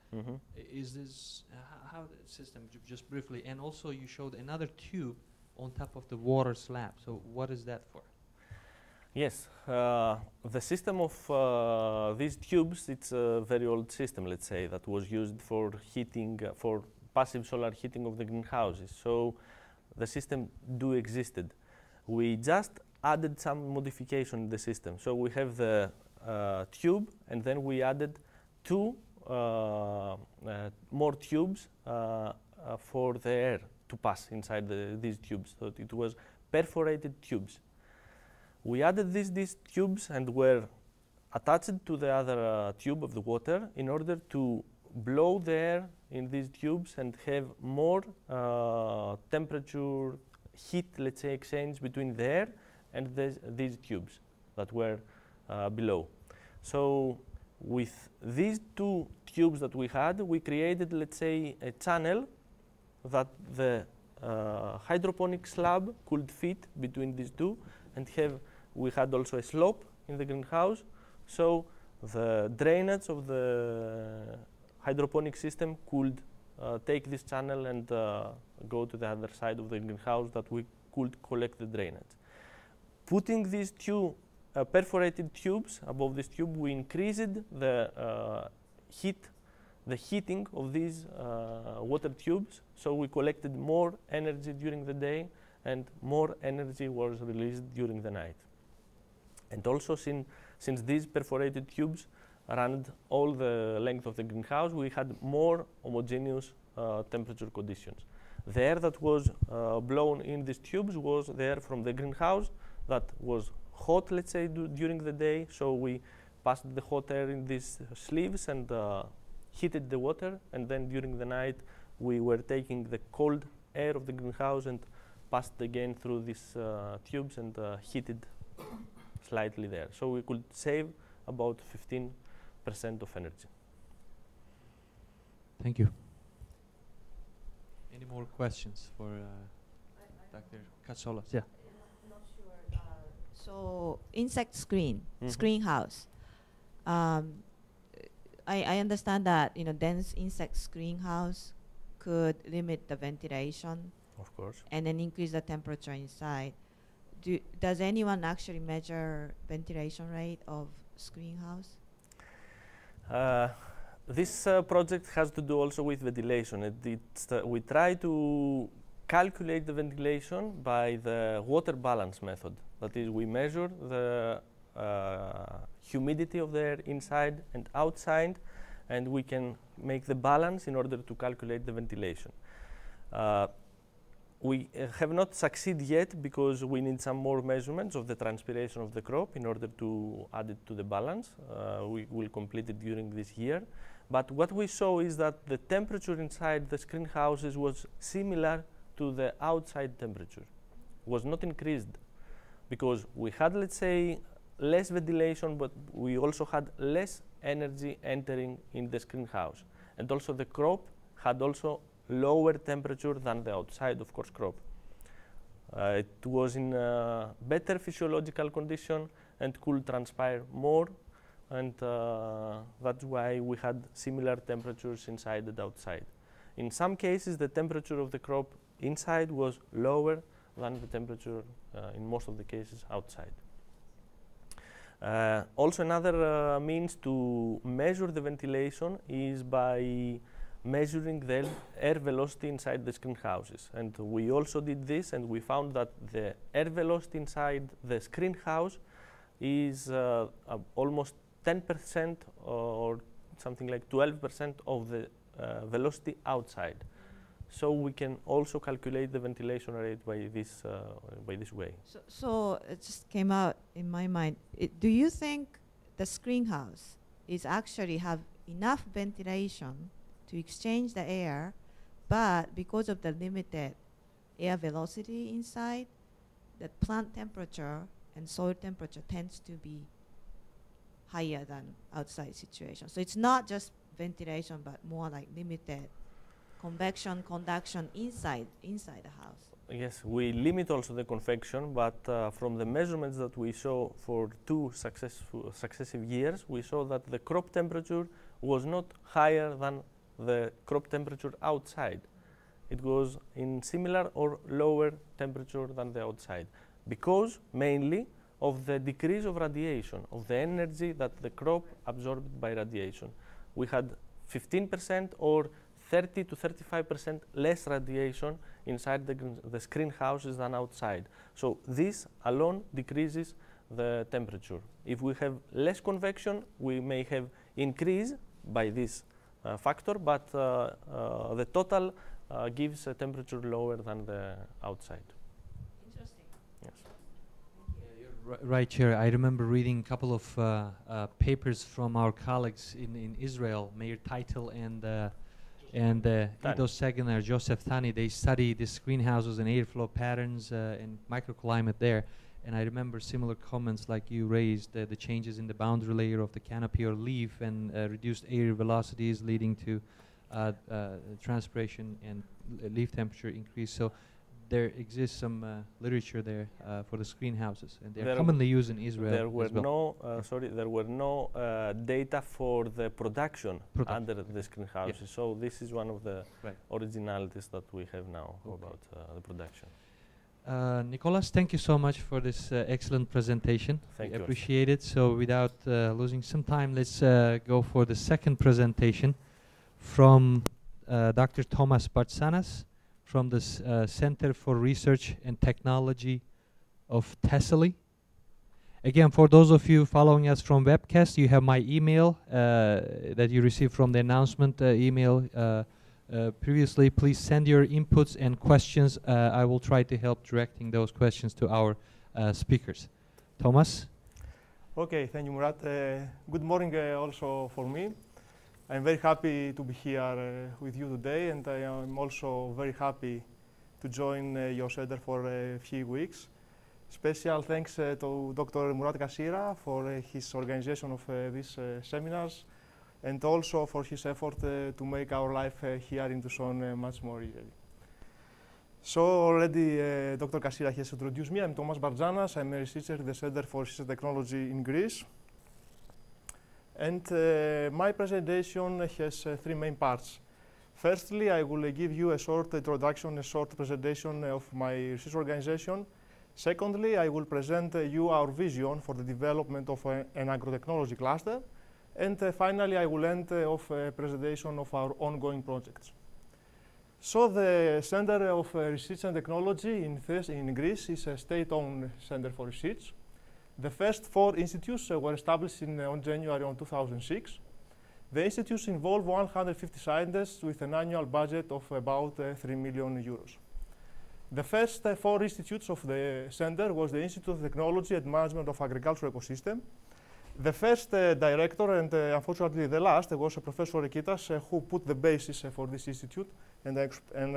Is this how the system, just briefly, and also you showed another tube on top of the water slab. So what is that for? Yes, the system of these tubes, it's a very old system, let's say, that was used for heating, for passive solar heating of the greenhouses. So the system existed. We just added some modification in the system. So we have the tube, and then we added two more tubes for the air to pass inside these tubes. So it was perforated tubes. We added these tubes and were attached to the other tube of the water in order to blow the air in these tubes and have more temperature, heat, let's say, exchange between the air and these tubes that were below. So with these two tubes that we had, we created, let's say, a channel that the hydroponic slab could fit between these two, and we had also a slope in the greenhouse, so the drainage of the hydroponic system could take this channel and go to the other side of the greenhouse that we could collect the drainage. Putting these two perforated tubes above this tube, we increased the heating of these water tubes, so we collected more energy during the day and more energy was released during the night. And also, since these perforated tubes ran all the length of the greenhouse, we had more homogeneous temperature conditions. The air that was blown in these tubes was the air from the greenhouse that was hot, let's say, during the day, so we passed the hot air in these sleeves and heated the water, and then during the night we were taking the cold air of the greenhouse and passed again through these tubes and heated slightly there. So we could save about 15% of energy. Thank you. Any more questions for Dr. Katsoulas? Yeah. Not sure. So insect screen house. I understand that dense insect screen house could limit the ventilation. Of course. And then increase the temperature inside. Does anyone actually measure ventilation rate of screen house? This project has to do also with ventilation. We try to calculate the ventilation by the water balance method. That is, we measure the humidity of the air inside and outside, and we can make the balance in order to calculate the ventilation. We have not succeeded yet because we need some more measurements of the transpiration of the crop in order to add it to the balance. We will complete it during this year. But what we saw is that the temperature inside the screen houses was similar to the outside temperature, was not increased, because we had, let's say, less ventilation, but we also had less energy entering in the screen house. And also the crop had also lower temperature than the outside, of course, crop. It was in better physiological condition and could transpire more, and that's why we had similar temperatures inside and outside. In some cases, the temperature of the crop inside was lower than the temperature, in most of the cases, outside. Also, another means to measure the ventilation is by measuring the air velocity inside the screen houses. And we also did this, and we found that the air velocity inside the screen house is almost 10% or something like 12% of the velocity outside. So we can also calculate the ventilation rate by this way. So it just came out in my mind. Do you think the screen house is actually have enough ventilation to exchange the air, but because of the limited air velocity inside, the plant temperature and soil temperature tends to be higher than outside situation. So it's not just ventilation, but more like limited convection, conduction inside the house. Yes, we limit also the convection, but from the measurements that we saw for 2 successive years, we saw that the crop temperature was not higher than the crop temperature outside. It was in similar or lower temperature than the outside, because mainly of the decrease of radiation, of the energy that the crop absorbed by radiation. We had 15% or 30 to 35% less radiation inside the screen houses than outside. So this alone decreases the temperature. If we have less convection, we may have increase by this factor, but the total gives a temperature lower than the outside. Interesting. Yes. Right, Chair. I remember reading a couple of papers from our colleagues in Israel, Meir Teitel and Ido Segener, Joseph Thani. They study these greenhouses and airflow patterns and microclimate there. And I remember similar comments like you raised, the changes in the boundary layer of the canopy or leaf and reduced air velocities leading to transpiration and leaf temperature increase. So there exists some literature there for the screen houses, and they're commonly used in Israel. There were no data for the production under the screen houses. Yes. So this is one of the originalities that we have now about the production. Nikolaos, thank you so much for this excellent presentation. Thank you. Appreciate it. So without losing some time, let's go for the second presentation from Dr. Thomas Bartzanas from the Center for Research and Technology of Thessaly. Again, for those of you following us from webcast, you have my email that you received from the announcement email previously. Please send your inputs and questions. I will try to help directing those questions to our speakers. Thomas? Okay, thank you, Murat. Good morning also for me. I'm very happy to be here with you today, and I am also very happy to join your center for a few weeks. Special thanks to Dr. Murat Kassira for his organization of these seminars, and also for his effort to make our life here in Tucson much more easy. So already Dr. Kassira has introduced me. I'm Thomas Bartzanas. I'm a researcher at the Center for Research and Technology in Greece. And my presentation has 3 main parts. Firstly, I will give you a short introduction, a short presentation of my research organization. Secondly, I will present you our vision for the development of an agrotechnology cluster. And finally, I will end off a presentation of our ongoing projects. So the Center of Research and Technology in Greece is a state-owned center for research. The first 4 institutes were established on January 2006. The institutes involve 150 scientists with an annual budget of about 3 million euros. The first 4 institutes of the center was the Institute of Technology and Management of Agricultural Ecosystem. The first director, and unfortunately the last, was Professor Kittas, who put the basis for this institute, and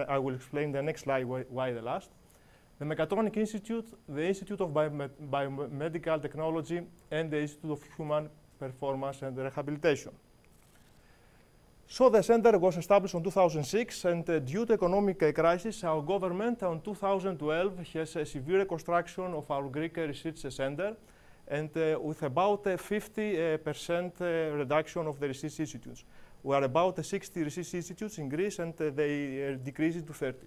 I will explain the next slide why the last. The Mechatronic Institute, the Institute of Biomedical Technology, and the Institute of Human Performance and Rehabilitation. So the center was established in 2006, and due to economic crisis, our government in 2012 has a severe reconstruction of our Greek research center, and with about 50% reduction of the research institutes. We are about 60 research institutes in Greece, and they decreased to 30.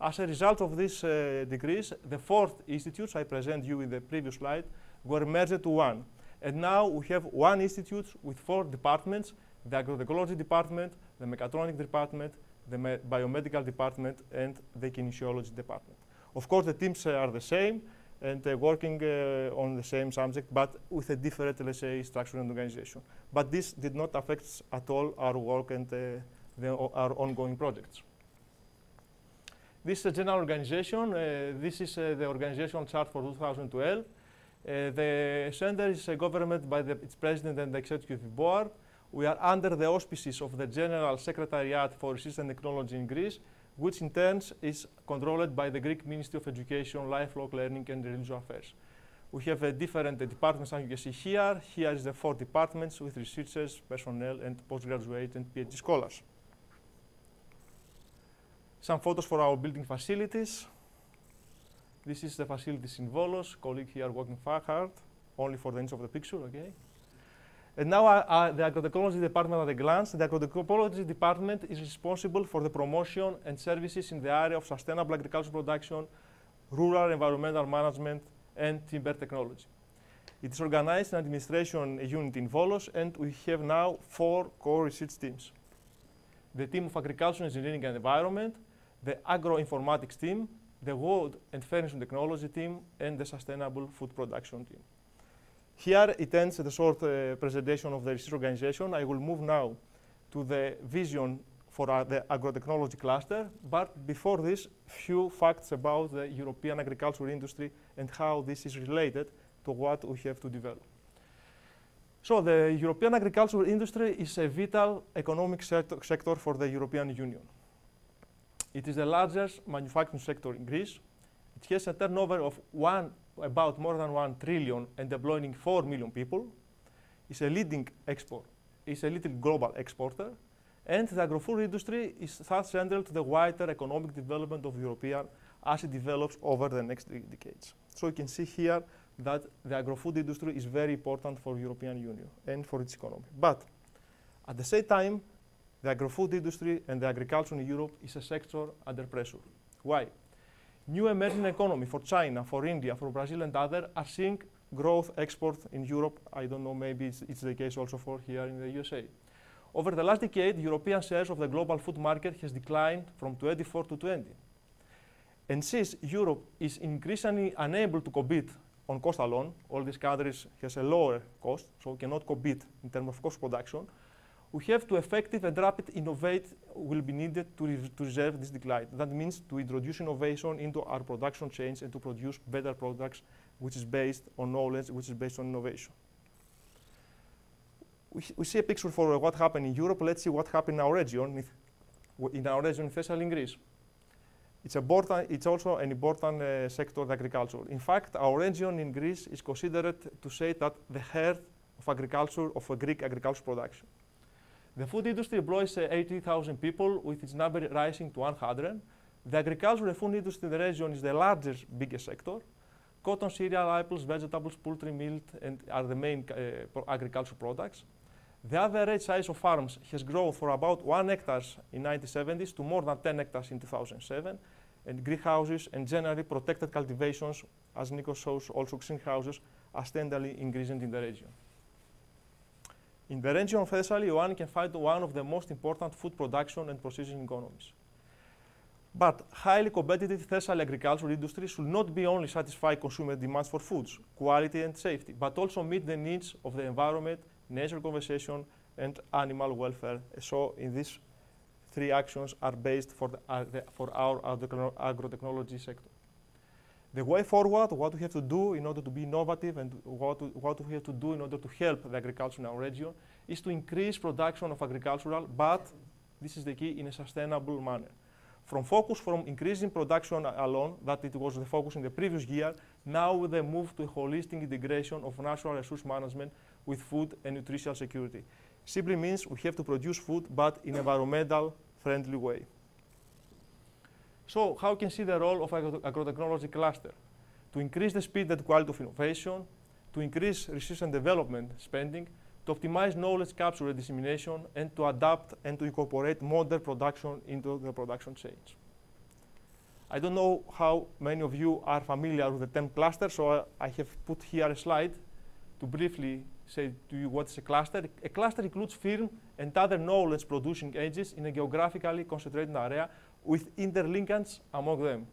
As a result of this decrease, the 4 institutes I present you in the previous slide were merged to 1. And now we have 1 institute with 4 departments: the agroecology department, the mechatronic department, the biomedical department, and the kinesiology department. Of course, the teams are the same and working on the same subject, but with a different, let's say, structure and organization. But this did not affect at all our work and our ongoing projects. This is a general organization. This is the organizational chart for 2012. The center is governed by its president and the executive board. We are under the auspices of the General Secretariat for Research and Technology in Greece, which in turn is controlled by the Greek Ministry of Education, Lifelong Learning and Religious Affairs. We have different departments, as you can see here. Here is the 4 departments with researchers, personnel, and postgraduate and PhD scholars. Some photos for our building facilities. This is the facilities in Volos. Colleague here working hard, only for the ends of the picture, okay? And now the agrotechnology department at a glance. The agrotechnology department is responsible for the promotion and services in the area of sustainable agricultural production, rural environmental management, and timber technology. It is organized in administration unit in Volos, and we have now 4 core research teams. The team of agriculture, engineering, and environment, the agroinformatics team, the wood and furniture technology team, and the sustainable food production team. Here it ends the short presentation of the research organization. I will move now to the vision for the agrotechnology cluster. But before this, few facts about the European agriculture industry and how this is related to what we have to develop. So the European agricultural industry is a vital economic sector for the European Union. It is the largest manufacturing sector in Greece. It has a turnover of about more than 1 trillion and employing 4 million people. It's a leading export. It's a leading global exporter. And the agro-food industry is thus central to the wider economic development of European as it develops over the next decades. So you can see here that the agro-food industry is very important for the European Union and for its economy. But at the same time, the agro-food industry and the agriculture in Europe is a sector under pressure. Why? New emerging economy for China, for India, for Brazil and others are seeing growth export in Europe. I don't know, maybe it's the case also for here in the USA. Over the last decade, European shares of the global food market has declined from 24 to 20. And since Europe is increasingly unable to compete on cost alone, all these countries have a lower cost, so cannot compete in terms of cost production, we have to effective and rapid innovate will be needed to reserve this decline. That means to introduce innovation into our production chains and to produce better products which is based on knowledge, which is based on innovation. We see a picture for what happened in Europe. Let's see what happened in our region, in Thessaly in Greece. It's also an important sector of agriculture. In fact, our region in Greece is considered to say that the heart of agriculture, of Greek agriculture production. The food industry employs 80,000 people, with its number rising to 100. The agriculture and food industry in the region is the largest, biggest sector. Cotton, cereal, apples, vegetables, poultry, milk are the main agricultural products. The average size of farms has grown from about 1 hectare in 1970s to more than 10 hectares in 2007. And greenhouses and generally protected cultivations, as Nikos shows, also greenhouses, are steadily increasing in the region. In the region of Thessaly, one can find one of the most important food production and processing economies. But highly competitive Thessaly agricultural industry should not be only satisfy consumer demands for foods, quality and safety, but also meet the needs of the environment, nature conservation, and animal welfare. So in these 3 actions are based for our agrotechnology sector. The way forward, what we have to do in order to be innovative and what we have to do in order to help the agriculture in our region is to increase production of agricultural, but this is the key, in a sustainable manner. From increasing production alone, that it was the focus in the previous year, now with the move to a holistic integration of natural resource management with food and nutritional security. Simply means we have to produce food, but in an environmental friendly way. So how can you see the role of agrotechnology cluster? To increase the speed and quality of innovation, to increase research and development spending, to optimize knowledge capture and dissemination, and to adapt and to incorporate modern production into the production chains. I don't know how many of you are familiar with the term cluster, so I have put here a slide to briefly say to you what is a cluster. A cluster includes firms and other knowledge producing agents in a geographically concentrated area with interlinkage among them.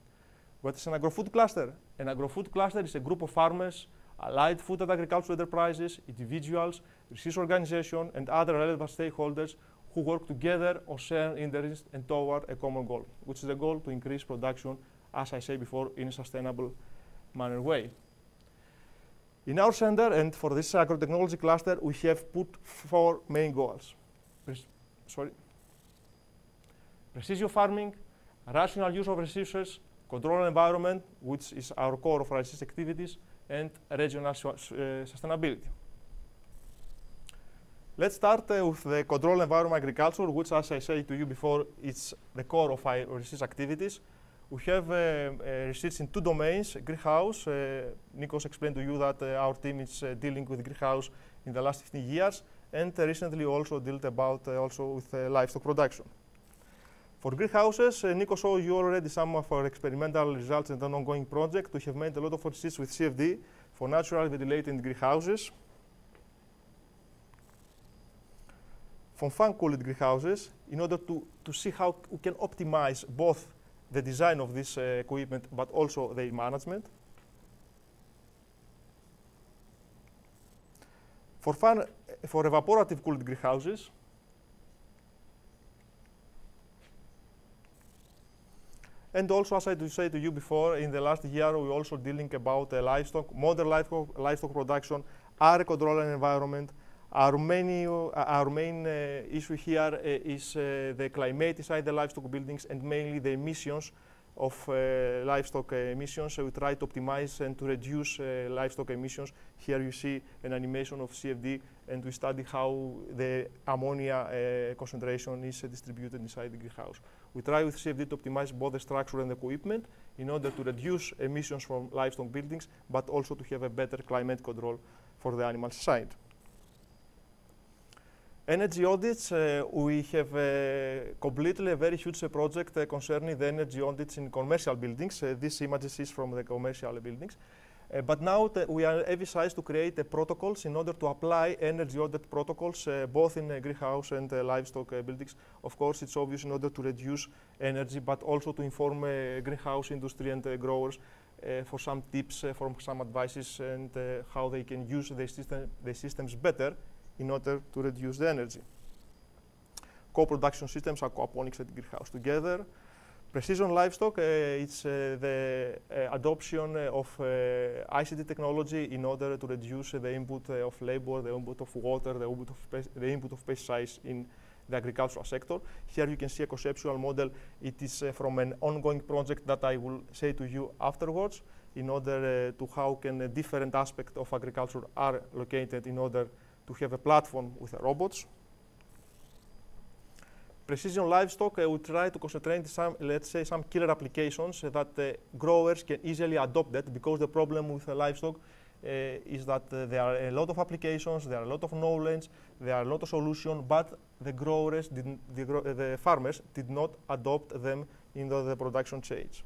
What is an agro-food cluster? An agro-food cluster is a group of farmers, allied food and agricultural enterprises, individuals, research organizations, and other relevant stakeholders who work together on shared interests and toward a common goal, which is the goal to increase production, as I said before, in a sustainable manner way. In our center, and for this agrotechnology cluster, we have put 4 main goals. Precision farming, rational use of resources, control environment, which is our core of our research activities, and regional sustainability. Let's start with the control environment agriculture, which, as I said to you before, is the core of our research activities. We have research in 2 domains, greenhouse. Nikos explained to you that our team is dealing with greenhouse in the last 15 years, and recently also dealt about also with livestock production. For greenhouses, Nikos showed you already some of our experimental results in an ongoing project. We have made a lot of research with CFD for natural ventilated greenhouses. From fan-cooled greenhouses, in order to see how we can optimize both the design of this equipment, but also their management. For evaporative cooled greenhouses, and also, as I said to you before, in the last year, we're also dealing about livestock, modern livestock production, air control and environment. Our main issue here is the climate inside the livestock buildings and mainly the emissions of livestock emissions. So we try to optimize and to reduce livestock emissions. Here you see an animation of CFD, and we study how the ammonia concentration is distributed inside the greenhouse. We try with CFD to optimize both the structure and the equipment in order to reduce emissions from livestock buildings, but also to have a better climate control for the animal side. Energy audits, we have completed a very huge project concerning the energy audits in commercial buildings. This image is from the commercial buildings. But now we are emphasized to create protocols in order to apply energy audit protocols both in greenhouse and livestock buildings. Of course, it's obvious in order to reduce energy, but also to inform greenhouse industry and growers for some tips, for some advices, and how they can use the systems better in order to reduce the energy. Co-production systems, aquaponics and greenhouse together. Precision livestock, it's the adoption of ICT technology in order to reduce the input of labor, the input of water, the input of pesticides in the agricultural sector. Here you can see a conceptual model. It is from an ongoing project that I will say to you afterwards in order to how can different aspects of agriculture are located in order to have a platform with robots. Precision livestock, we try to concentrate some, let's say, some killer applications that growers can easily adopt that, because the problem with livestock is that there are a lot of applications, there are a lot of knowledge, there are a lot of solutions, but the growers, the farmers did not adopt them into the production change.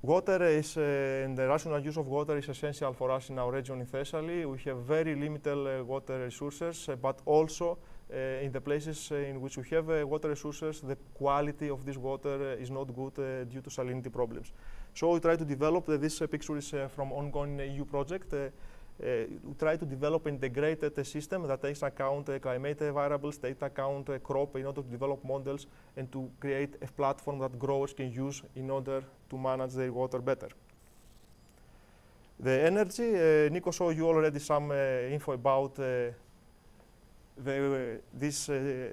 Water is, and the rational use of water is essential for us in our region in Thessaly. We have very limited water resources, but also in the places in which we have water resources, the quality of this water is not good due to salinity problems. So we try to develop, this picture is from ongoing EU project. We try to develop an integrated system that takes account climate variables, takes account crop in order to develop models and to create a platform that growers can use in order to manage their water better. The energy, Nico showed you already some info about these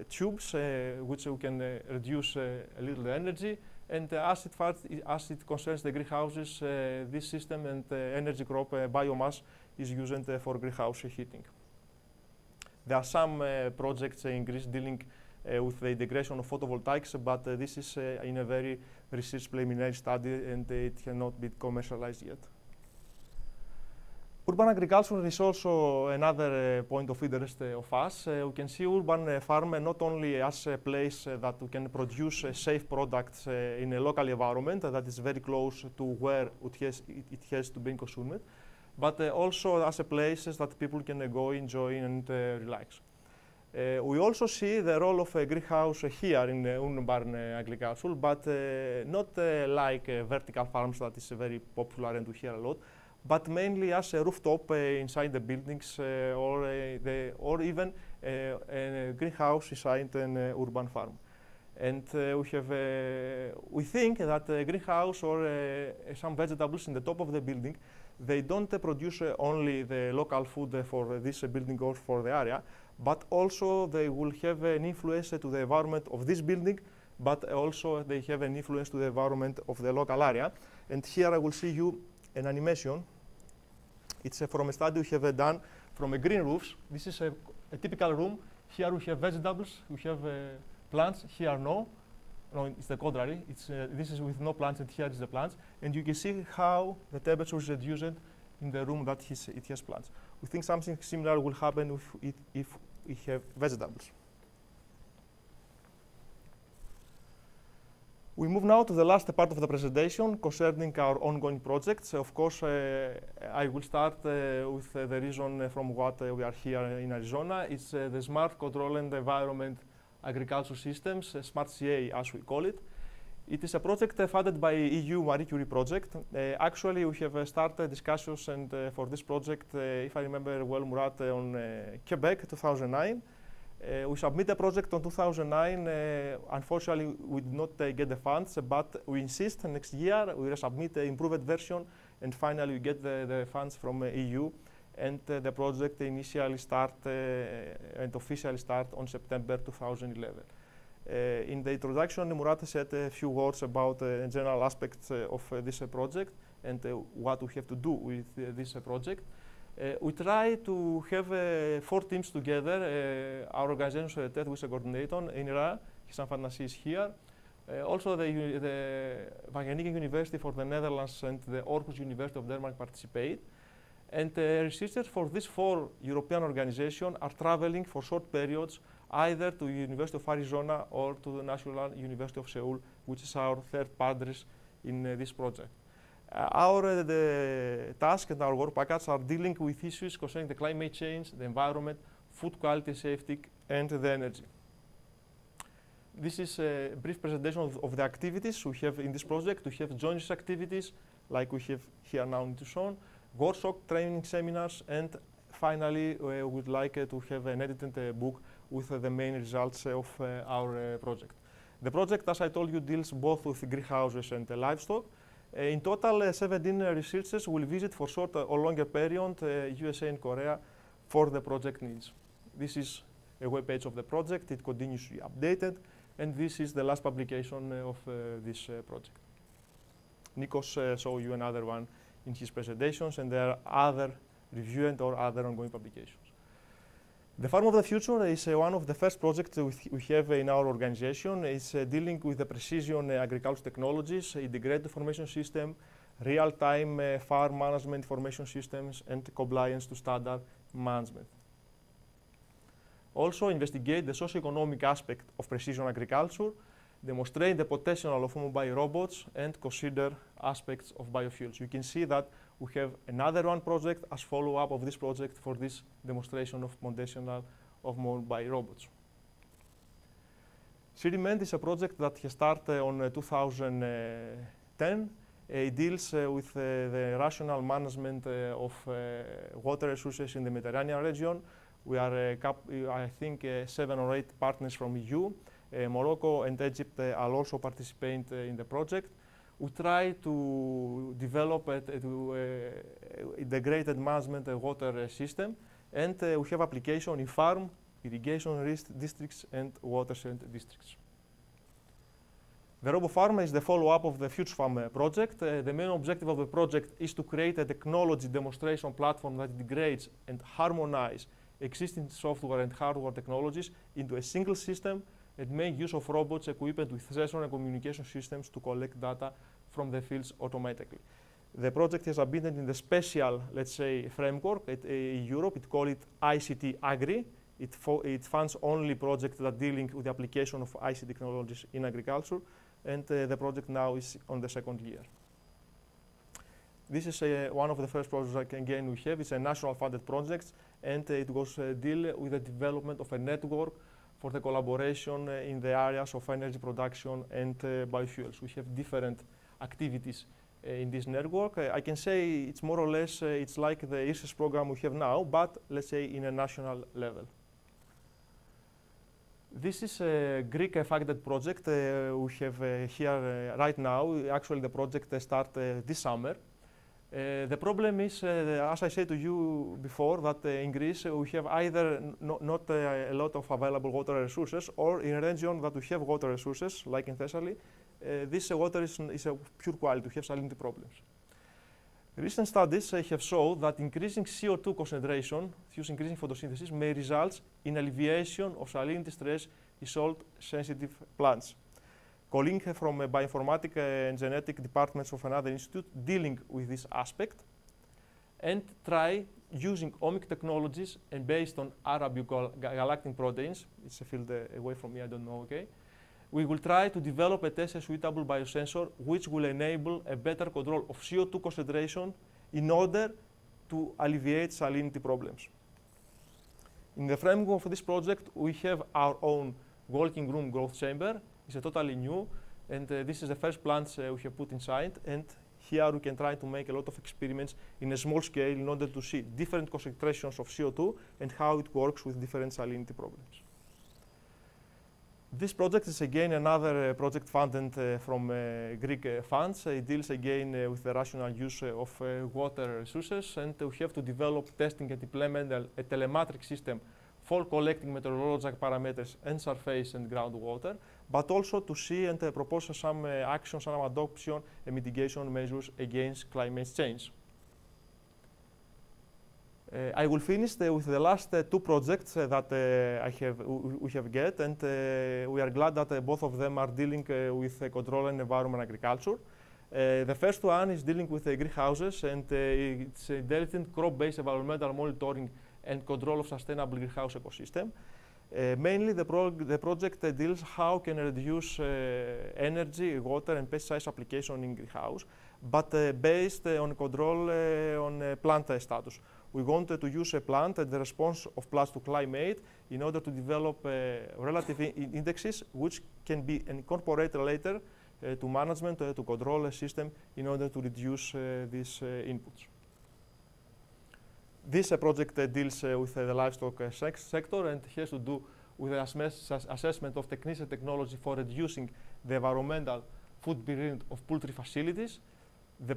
tubes, which we can reduce a little the energy. And as it concerns the greenhouses, this system and energy crop biomass is used for greenhouse heating. There are some projects in Greece dealing with the integration of photovoltaics, but this is in a very research preliminary study and it cannot be commercialized yet. Urban agriculture is also another point of interest of us. We can see urban farm not only as a place that we can produce safe products in a local environment that is very close to where it has to be consumed, but also as a place that people can go enjoy and relax. We also see the role of a greenhouse here in urban agriculture, but not like vertical farms that is very popular and we hear a lot, but mainly as a rooftop inside the buildings or even a greenhouse inside an urban farm. And we think that a greenhouse or some vegetables in the top of the building, they don't produce only the local food for this building or for the area, but also they will have an influence to the environment of this building, but also they have an influence to the environment of the local area. And here I will see you an animation. It's from a study we have done from a green roofs. This is a typical room. Here we have vegetables, we have plants, here no. No, it's the contrary. This is with no plants, and here is the plants. And you can see how the temperature is reduced in the room that it has plants. We think something similar will happen if we have vegetables. We move now to the last part of the presentation concerning our ongoing projects. Of course, I will start with the reason from what we are here in Arizona. It's the Smart Control and Environment Agriculture Systems, Smart CA as we call it. It is a project funded by EU Marie Curie project. Actually, we have started discussions and for this project, if I remember well, Murat, on Quebec 2009. We submitted a project in 2009. Unfortunately, we did not get the funds, but we insist next year we will submit the improved version, and finally we get the funds from EU. And the project initially start and officially start on September 2011. In the introduction, Murat said a few words about general aspects of this project and what we have to do with this project. We try to have 4 teams together. Our organization TED with a coordinator, INRA, Hisan Fantasy is here. Also the Wageningen University for the Netherlands and the Aarhus University of Denmark participate. And researchers for these 4 European organizations are traveling for short periods either to the University of Arizona or to the National University of Seoul, which is our third partners in this project. Our task and our work package are dealing with issues concerning the climate change, the environment, food quality, safety, and the energy. This is a brief presentation of the activities we have in this project. We have joint activities, like we have here now in Tucson, workshop, training seminars, and finally, we would like to have an edited book with the main results of our project. The project, as I told you, deals both with greenhouses and livestock. In total, 17 researchers will visit for short or longer period USA and Korea for the project needs. This is a web page of the project. It continues to be updated, and this is the last publication of this project. Nikos showed you another one in his presentations, and there are other review and or other ongoing publications. The Farm of the Future is one of the first projects we have in our organization. It's dealing with the precision agriculture technologies, integrated information system, real-time farm management information systems, and compliance to standard management. Also investigate the socio-economic aspect of precision agriculture, demonstrate the potential of mobile robots, and consider aspects of biofuels. You can see that we have another one project as follow-up of this project for this demonstration of potential of mobile robots. Sediment is a project that has started on 2010. It deals with the rational management of water resources in the Mediterranean region. We are, I think, 7 or 8 partners from EU. Morocco and Egypt are also participating in the project. We try to develop integrated management water system, and we have application in farm, irrigation districts, and watershed districts. The RoboFarm is the follow-up of the FutureFarm project. The main objective of the project is to create a technology demonstration platform that integrates and harmonizes existing software and hardware technologies into a single system and make use of robots equipped with sensor and communication systems to collect data from the fields automatically. The project has been in the special, let's say, framework in Europe. It called it ICT Agri. It funds only projects that dealing with the application of ICT technologies in agriculture, and the project now is on the 2nd year. This is one of the first projects again we have. It's a national funded project, and it was deal with the development of a network for the collaboration in the areas of energy production and biofuels. We have different activities in this network. I can say it's more or less, it's like the IRSES program we have now, but let's say in a national level. This is a Greek-funded project we have here right now. Actually, the project started this summer. The problem is, as I said to you before, that in Greece we have either not a lot of available water resources, or in a region that we have water resources, like in Thessaly, this water is a pure quality. We have salinity problems. Recent studies have shown that increasing CO2 concentration through increasing photosynthesis may result in alleviation of salinity stress in salt-sensitive plants. Colleagues from bioinformatics and genetic departments of another institute dealing with this aspect and try using omic technologies and based on arabugalactic proteins, it's a field away from me, I don't know, okay? We will try to develop a test suitable biosensor which will enable a better control of CO2 concentration in order to alleviate salinity problems. In the framework of this project, we have our own walking room growth chamber. It's totally new, and this is the first plants we have put inside. And here we can try to make a lot of experiments in a small scale in order to see different concentrations of CO2 and how it works with different salinity problems. This project is again another project funded from Greek funds. It deals again with the rational use of water resources, and we have to develop, testing and implement a telematic system for collecting meteorological parameters and surface and groundwater, but also to see and propose some actions, some adoption and mitigation measures against climate change. I will finish with the last two projects that we have get, and we are glad that both of them are dealing with control and environment agriculture. The first one is dealing with greenhouses, and it's a diligent crop-based environmental monitoring and control of sustainable greenhouse ecosystem. Mainly, the project deals how can reduce energy, water, and pesticides application in greenhouse, but based on control on plant status. We wanted to use a plant and the response of plants to climate in order to develop relative indexes which can be incorporated later to management, to control a system in order to reduce these inputs. This project deals with the livestock sector and has to do with the assessment of techniques and technology for reducing the environmental footprint of poultry facilities. The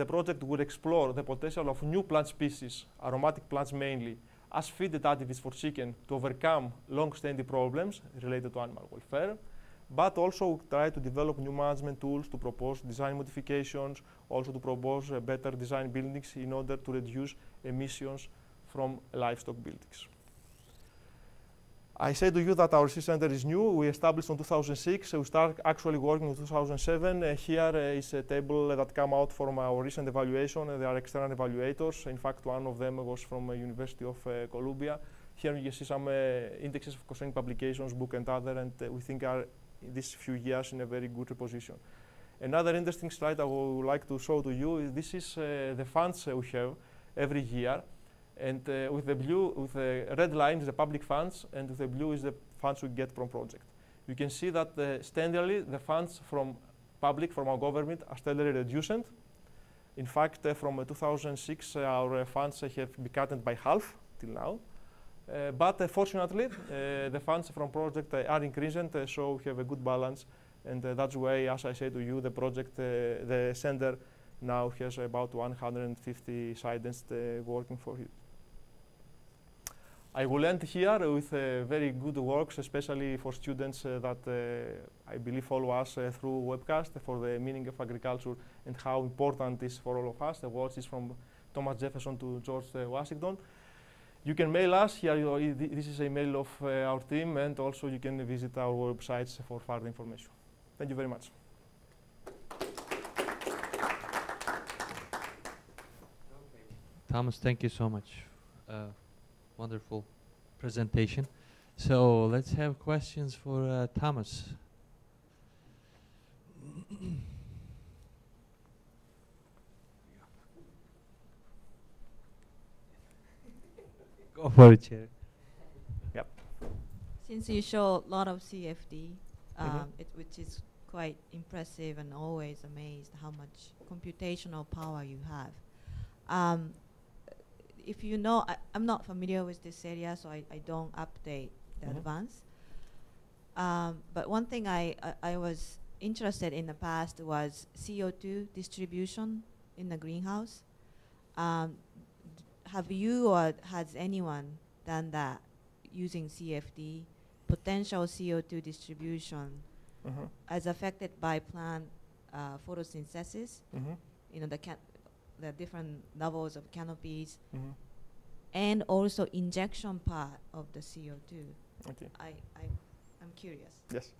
project will explore the potential of new plant species, aromatic plants mainly, as feed additives for chicken to overcome long-standing problems related to animal welfare, but also try to develop new management tools to propose design modifications, also to propose better design buildings in order to reduce emissions from livestock buildings. I said to you that our research center is new. We established in 2006. We started actually working in 2007. Here is a table that came out from our recent evaluation. They are external evaluators. In fact, one of them was from University of Columbia. Here you see some indexes of concerning publications, book and other, and we think are in these few years in a very good position. Another interesting slide I would like to show to you is this is the funds we have every year. And with the red line is the public funds, and with the blue is the funds we get from project. You can see that steadily the funds from public, from our government, are steadily reducing. In fact, from 2006, our funds have been cut by half till now. But fortunately, the funds from project are increasing, so we have a good balance. And that's why, as I said to you, the project, the center now has about 150 scientists working for it. I will end here with very good works, especially for students that I believe follow us through webcast for the meaning of agriculture and how important it is for all of us. The words is from Thomas Jefferson to George Washington. You can mail us here. This is a mail of our team, and also you can visit our websites for further information. Thank you very much. Thomas, thank you so much. Wonderful presentation. So let's have questions for Thomas. Go for it, Chair. Yep. Since you show a lot of CFD, which is quite impressive, and always amazed how much computational power you have. If you know, I'm not familiar with this area, so I don't update the advance. But one thing I was interested in the past was CO2 distribution in the greenhouse. Have you or has anyone done that using CFD, potential CO2 distribution as affected by plant photosynthesis? You know, the different levels of canopies, and also injection part of the CO2. Okay. I'm curious. Yes.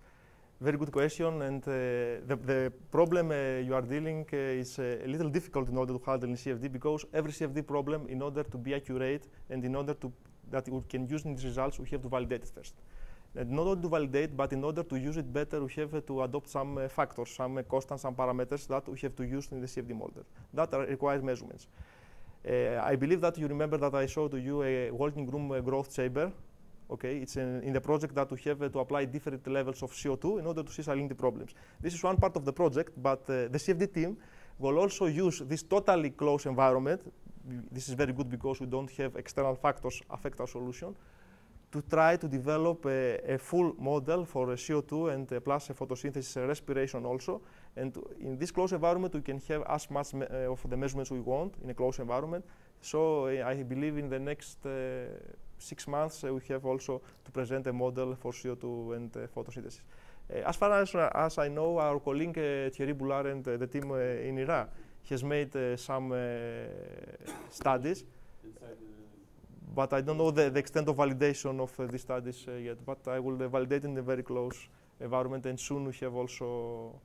Very good question, and the problem you are dealing is a little difficult in order to handle in CFD, because every CFD problem, in order to be accurate and in order that we can use in these results, we have to validate it first. And not only to validate, but in order to use it better, we have to adopt some factors, some constants, some parameters that we have to use in the CFD model. That requires measurements. I believe that you remember that I showed to you a working room growth chamber. Okay, it's in the project that we have to apply different levels of CO2 in order to see salinity problems. This is one part of the project, but the CFD team will also use this totally closed environment. This is very good because we don't have external factors affect our solution, to try to develop a full model for CO2 and plus a photosynthesis respiration also. And in this closed environment, we can have as much of the measurements we want in a closed environment. So I believe in the next 6 months, we have also to present a model for CO2 and photosynthesis. As far as I know, our colleague Thierry Boulard and the team in Iraq has made some studies, but I don't know the extent of validation of these studies yet. But I will validate in a very close environment, and soon we have also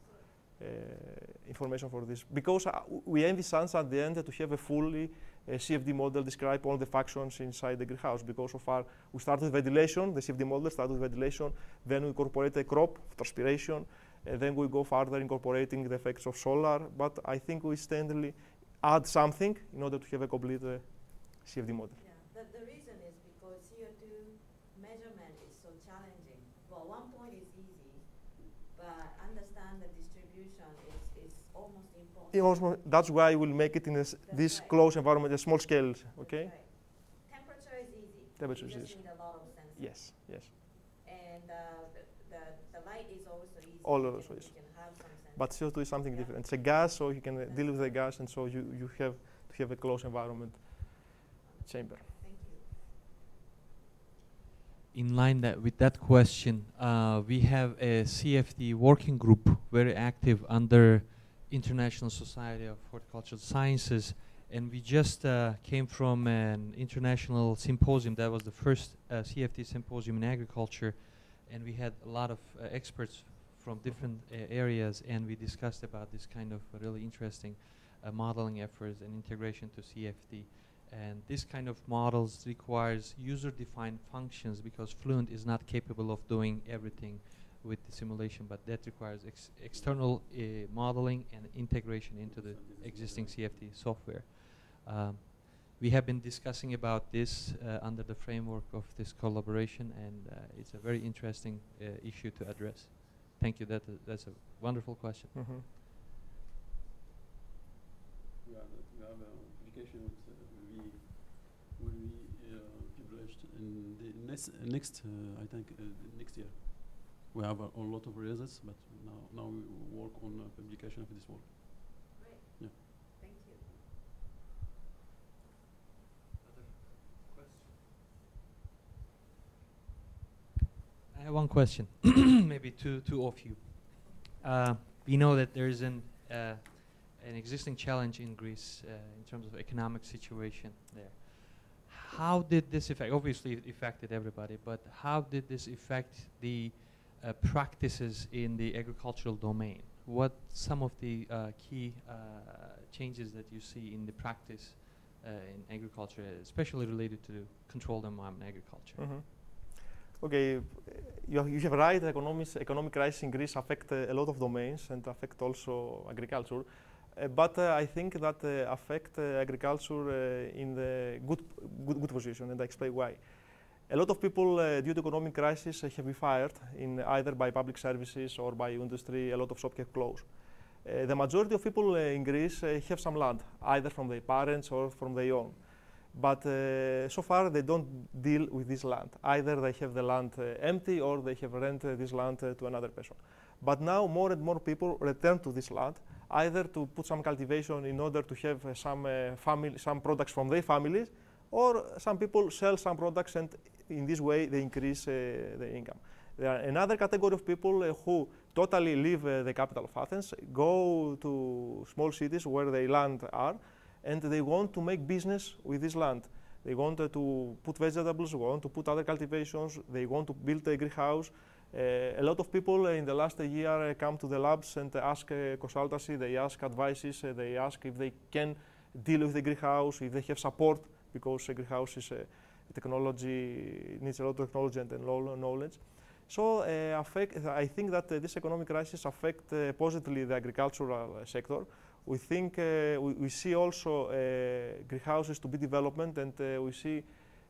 information for this. Because we envisage at the end to have a fully CFD model describe all the functions inside the greenhouse, because so far we start with ventilation, the CFD model starts with ventilation, then we incorporate a crop, transpiration, and then we go further incorporating the effects of solar. But I think we steadily add something in order to have a complete CFD model. Yeah, the reason is because CO2 measurement is so challenging. Well, one point is easy, but understand the distribution is almost impossible. That's why we'll make it in this closed environment, a small scale. Okay. Right. Temperature is easy. Temperature you is just easy. need a lot of sensors. Yes. Yes. And the light is also easy. All you also can, is. you can have some sensors. But CO2 is something different. It's a gas, so you can deal with the gas, and so you have to have a closed environment chamber. Thank you. In line with that question, we have a CFD working group very active under International Society of Horticultural Sciences, and we just came from an international symposium. That was the first CFD symposium in agriculture, and we had a lot of experts from different areas, and we discussed about this kind of really interesting modeling efforts and integration to CFD. And this kind of models requires user-defined functions, because Fluent is not capable of doing everything with the simulation, but that requires external modeling and integration into the existing CFD software. We have been discussing about this under the framework of this collaboration, and it's a very interesting issue to address. Thank you. That's a wonderful question. Mm-hmm. We have an application will be published in the next I think next year. We have a lot of results, but now we work on publication of this work. Great. Yeah. Thank you. Other questions? I have one question, maybe two of you. We know that there is an existing challenge in Greece in terms of economic situation there. How did this affect? Obviously, it affected everybody, but how did this affect the practices in the agricultural domain? What some of the key changes that you see in the practice in agriculture, especially related to controlled environment agriculture? Mm-hmm. Okay, you have right. Economic crisis in Greece affect a lot of domains and affect also agriculture. But I think that affect agriculture in the good position, and I explain why. A lot of people, due to economic crisis, have been fired either by public services or by industry. A lot of shops have closed. The majority of people in Greece have some land, either from their parents or from their own. But so far, they don't deal with this land. Either they have the land empty or they have rented this land to another person. But now more and more people return to this land, either to put some cultivation in order to have some products from their families, or some people sell some products, and in this way they increase the income. There are another category of people who totally leave the capital of Athens, go to small cities where their land are, and they want to make business with this land. They want to put vegetables, want to put other cultivations, they want to build a greenhouse. A lot of people in the last year come to the labs and ask consultancy, they ask advices, they ask if they can deal with the greenhouse, if they have support, because a greenhouse is a technology, needs a lot of technology and knowledge. So I think that this economic crisis affects positively the agricultural sector. We think we see also greenhouses to be development, and we see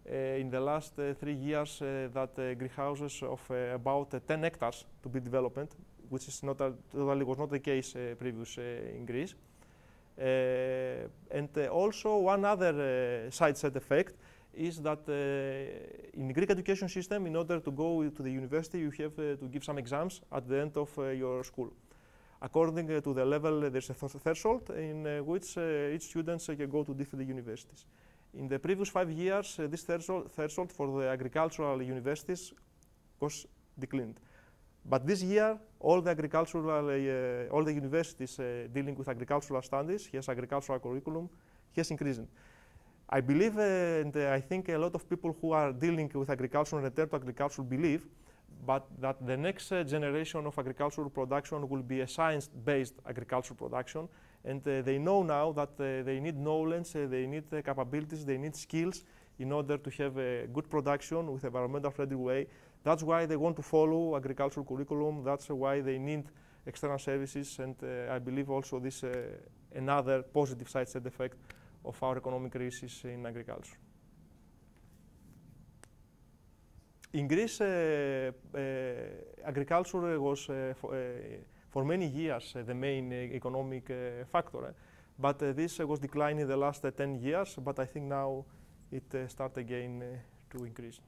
in the last 3 years that greenhouses of about 10 hectares to be development, which is not totally was not the case previous in Greece. And also one other side effect is that in the Greek education system, in order to go to the university, you have to give some exams at the end of your school. According to the level, there's a threshold in which each student can go to different universities. In the previous 5 years, this threshold for the agricultural universities was declined. But this year, all the universities dealing with agricultural studies, has agricultural curriculum, has increased. I believe, and I think a lot of people who are dealing with agriculture and return to agriculture believe, but that the next generation of agricultural production will be a science-based agricultural production, and they know now that they need knowledge, they need capabilities, they need skills in order to have a good production with environmental friendly way. That's why they want to follow agricultural curriculum. That's why they need external services, and I believe also this another positive side effect of our economic crisis in agriculture. In Greece, agriculture was for many years the main economic factor, but this was declining in the last 10 years, but I think now it starts again to increase.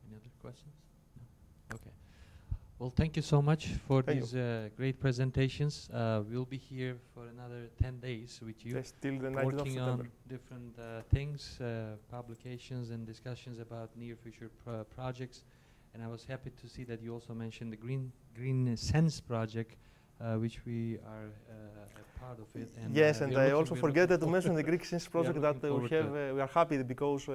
Any other questions? No? Okay. Well, thank you so much for these great presentations. We'll be here for another 10 days with you, yes, till the 19th of working September. on different things, publications and discussions about near future projects. And I was happy to see that you also mentioned the Green Sense project, which we are a part of it. And yes, and I also forget to mention the Green Sense project that we are happy because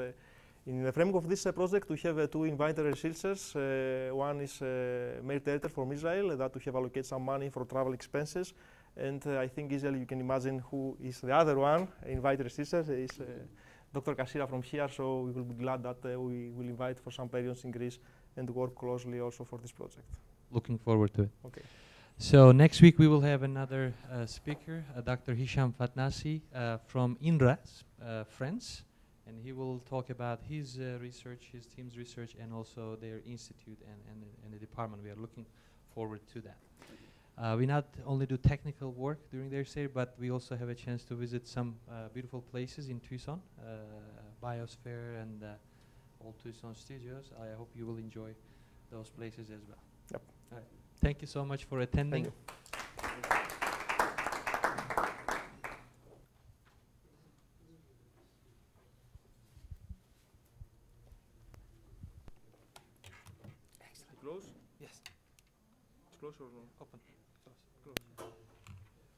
in the framework of this project, we have 2 invited researchers. One is Meir Terter from Israel, that we have allocated some money for travel expenses. And I think easily you can imagine who is the other one, invited researcher, is Dr. Katsoulas from here. So we will be glad that we will invite for some periods in Greece and work closely also for this project. Looking forward to it. Okay. So next week we will have another speaker, Dr. Hisham Fatnasi from INRA, France. And he will talk about his research, his team's research, and also their institute and the department. We are looking forward to that. We not only do technical work during their stay, but we also have a chance to visit some beautiful places in Tucson, Biosphere and Old Tucson Studios. I hope you will enjoy those places as well. Yep. All right. Thank you so much for attending. Thank you. Close? Yes. It's close or no? Open. Close. Close.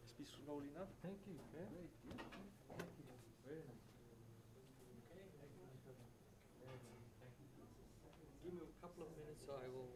Speak slowly enough. Thank you. Yeah. Great. Yeah. Thank you. Very nice. Okay. Give me a couple of minutes so I will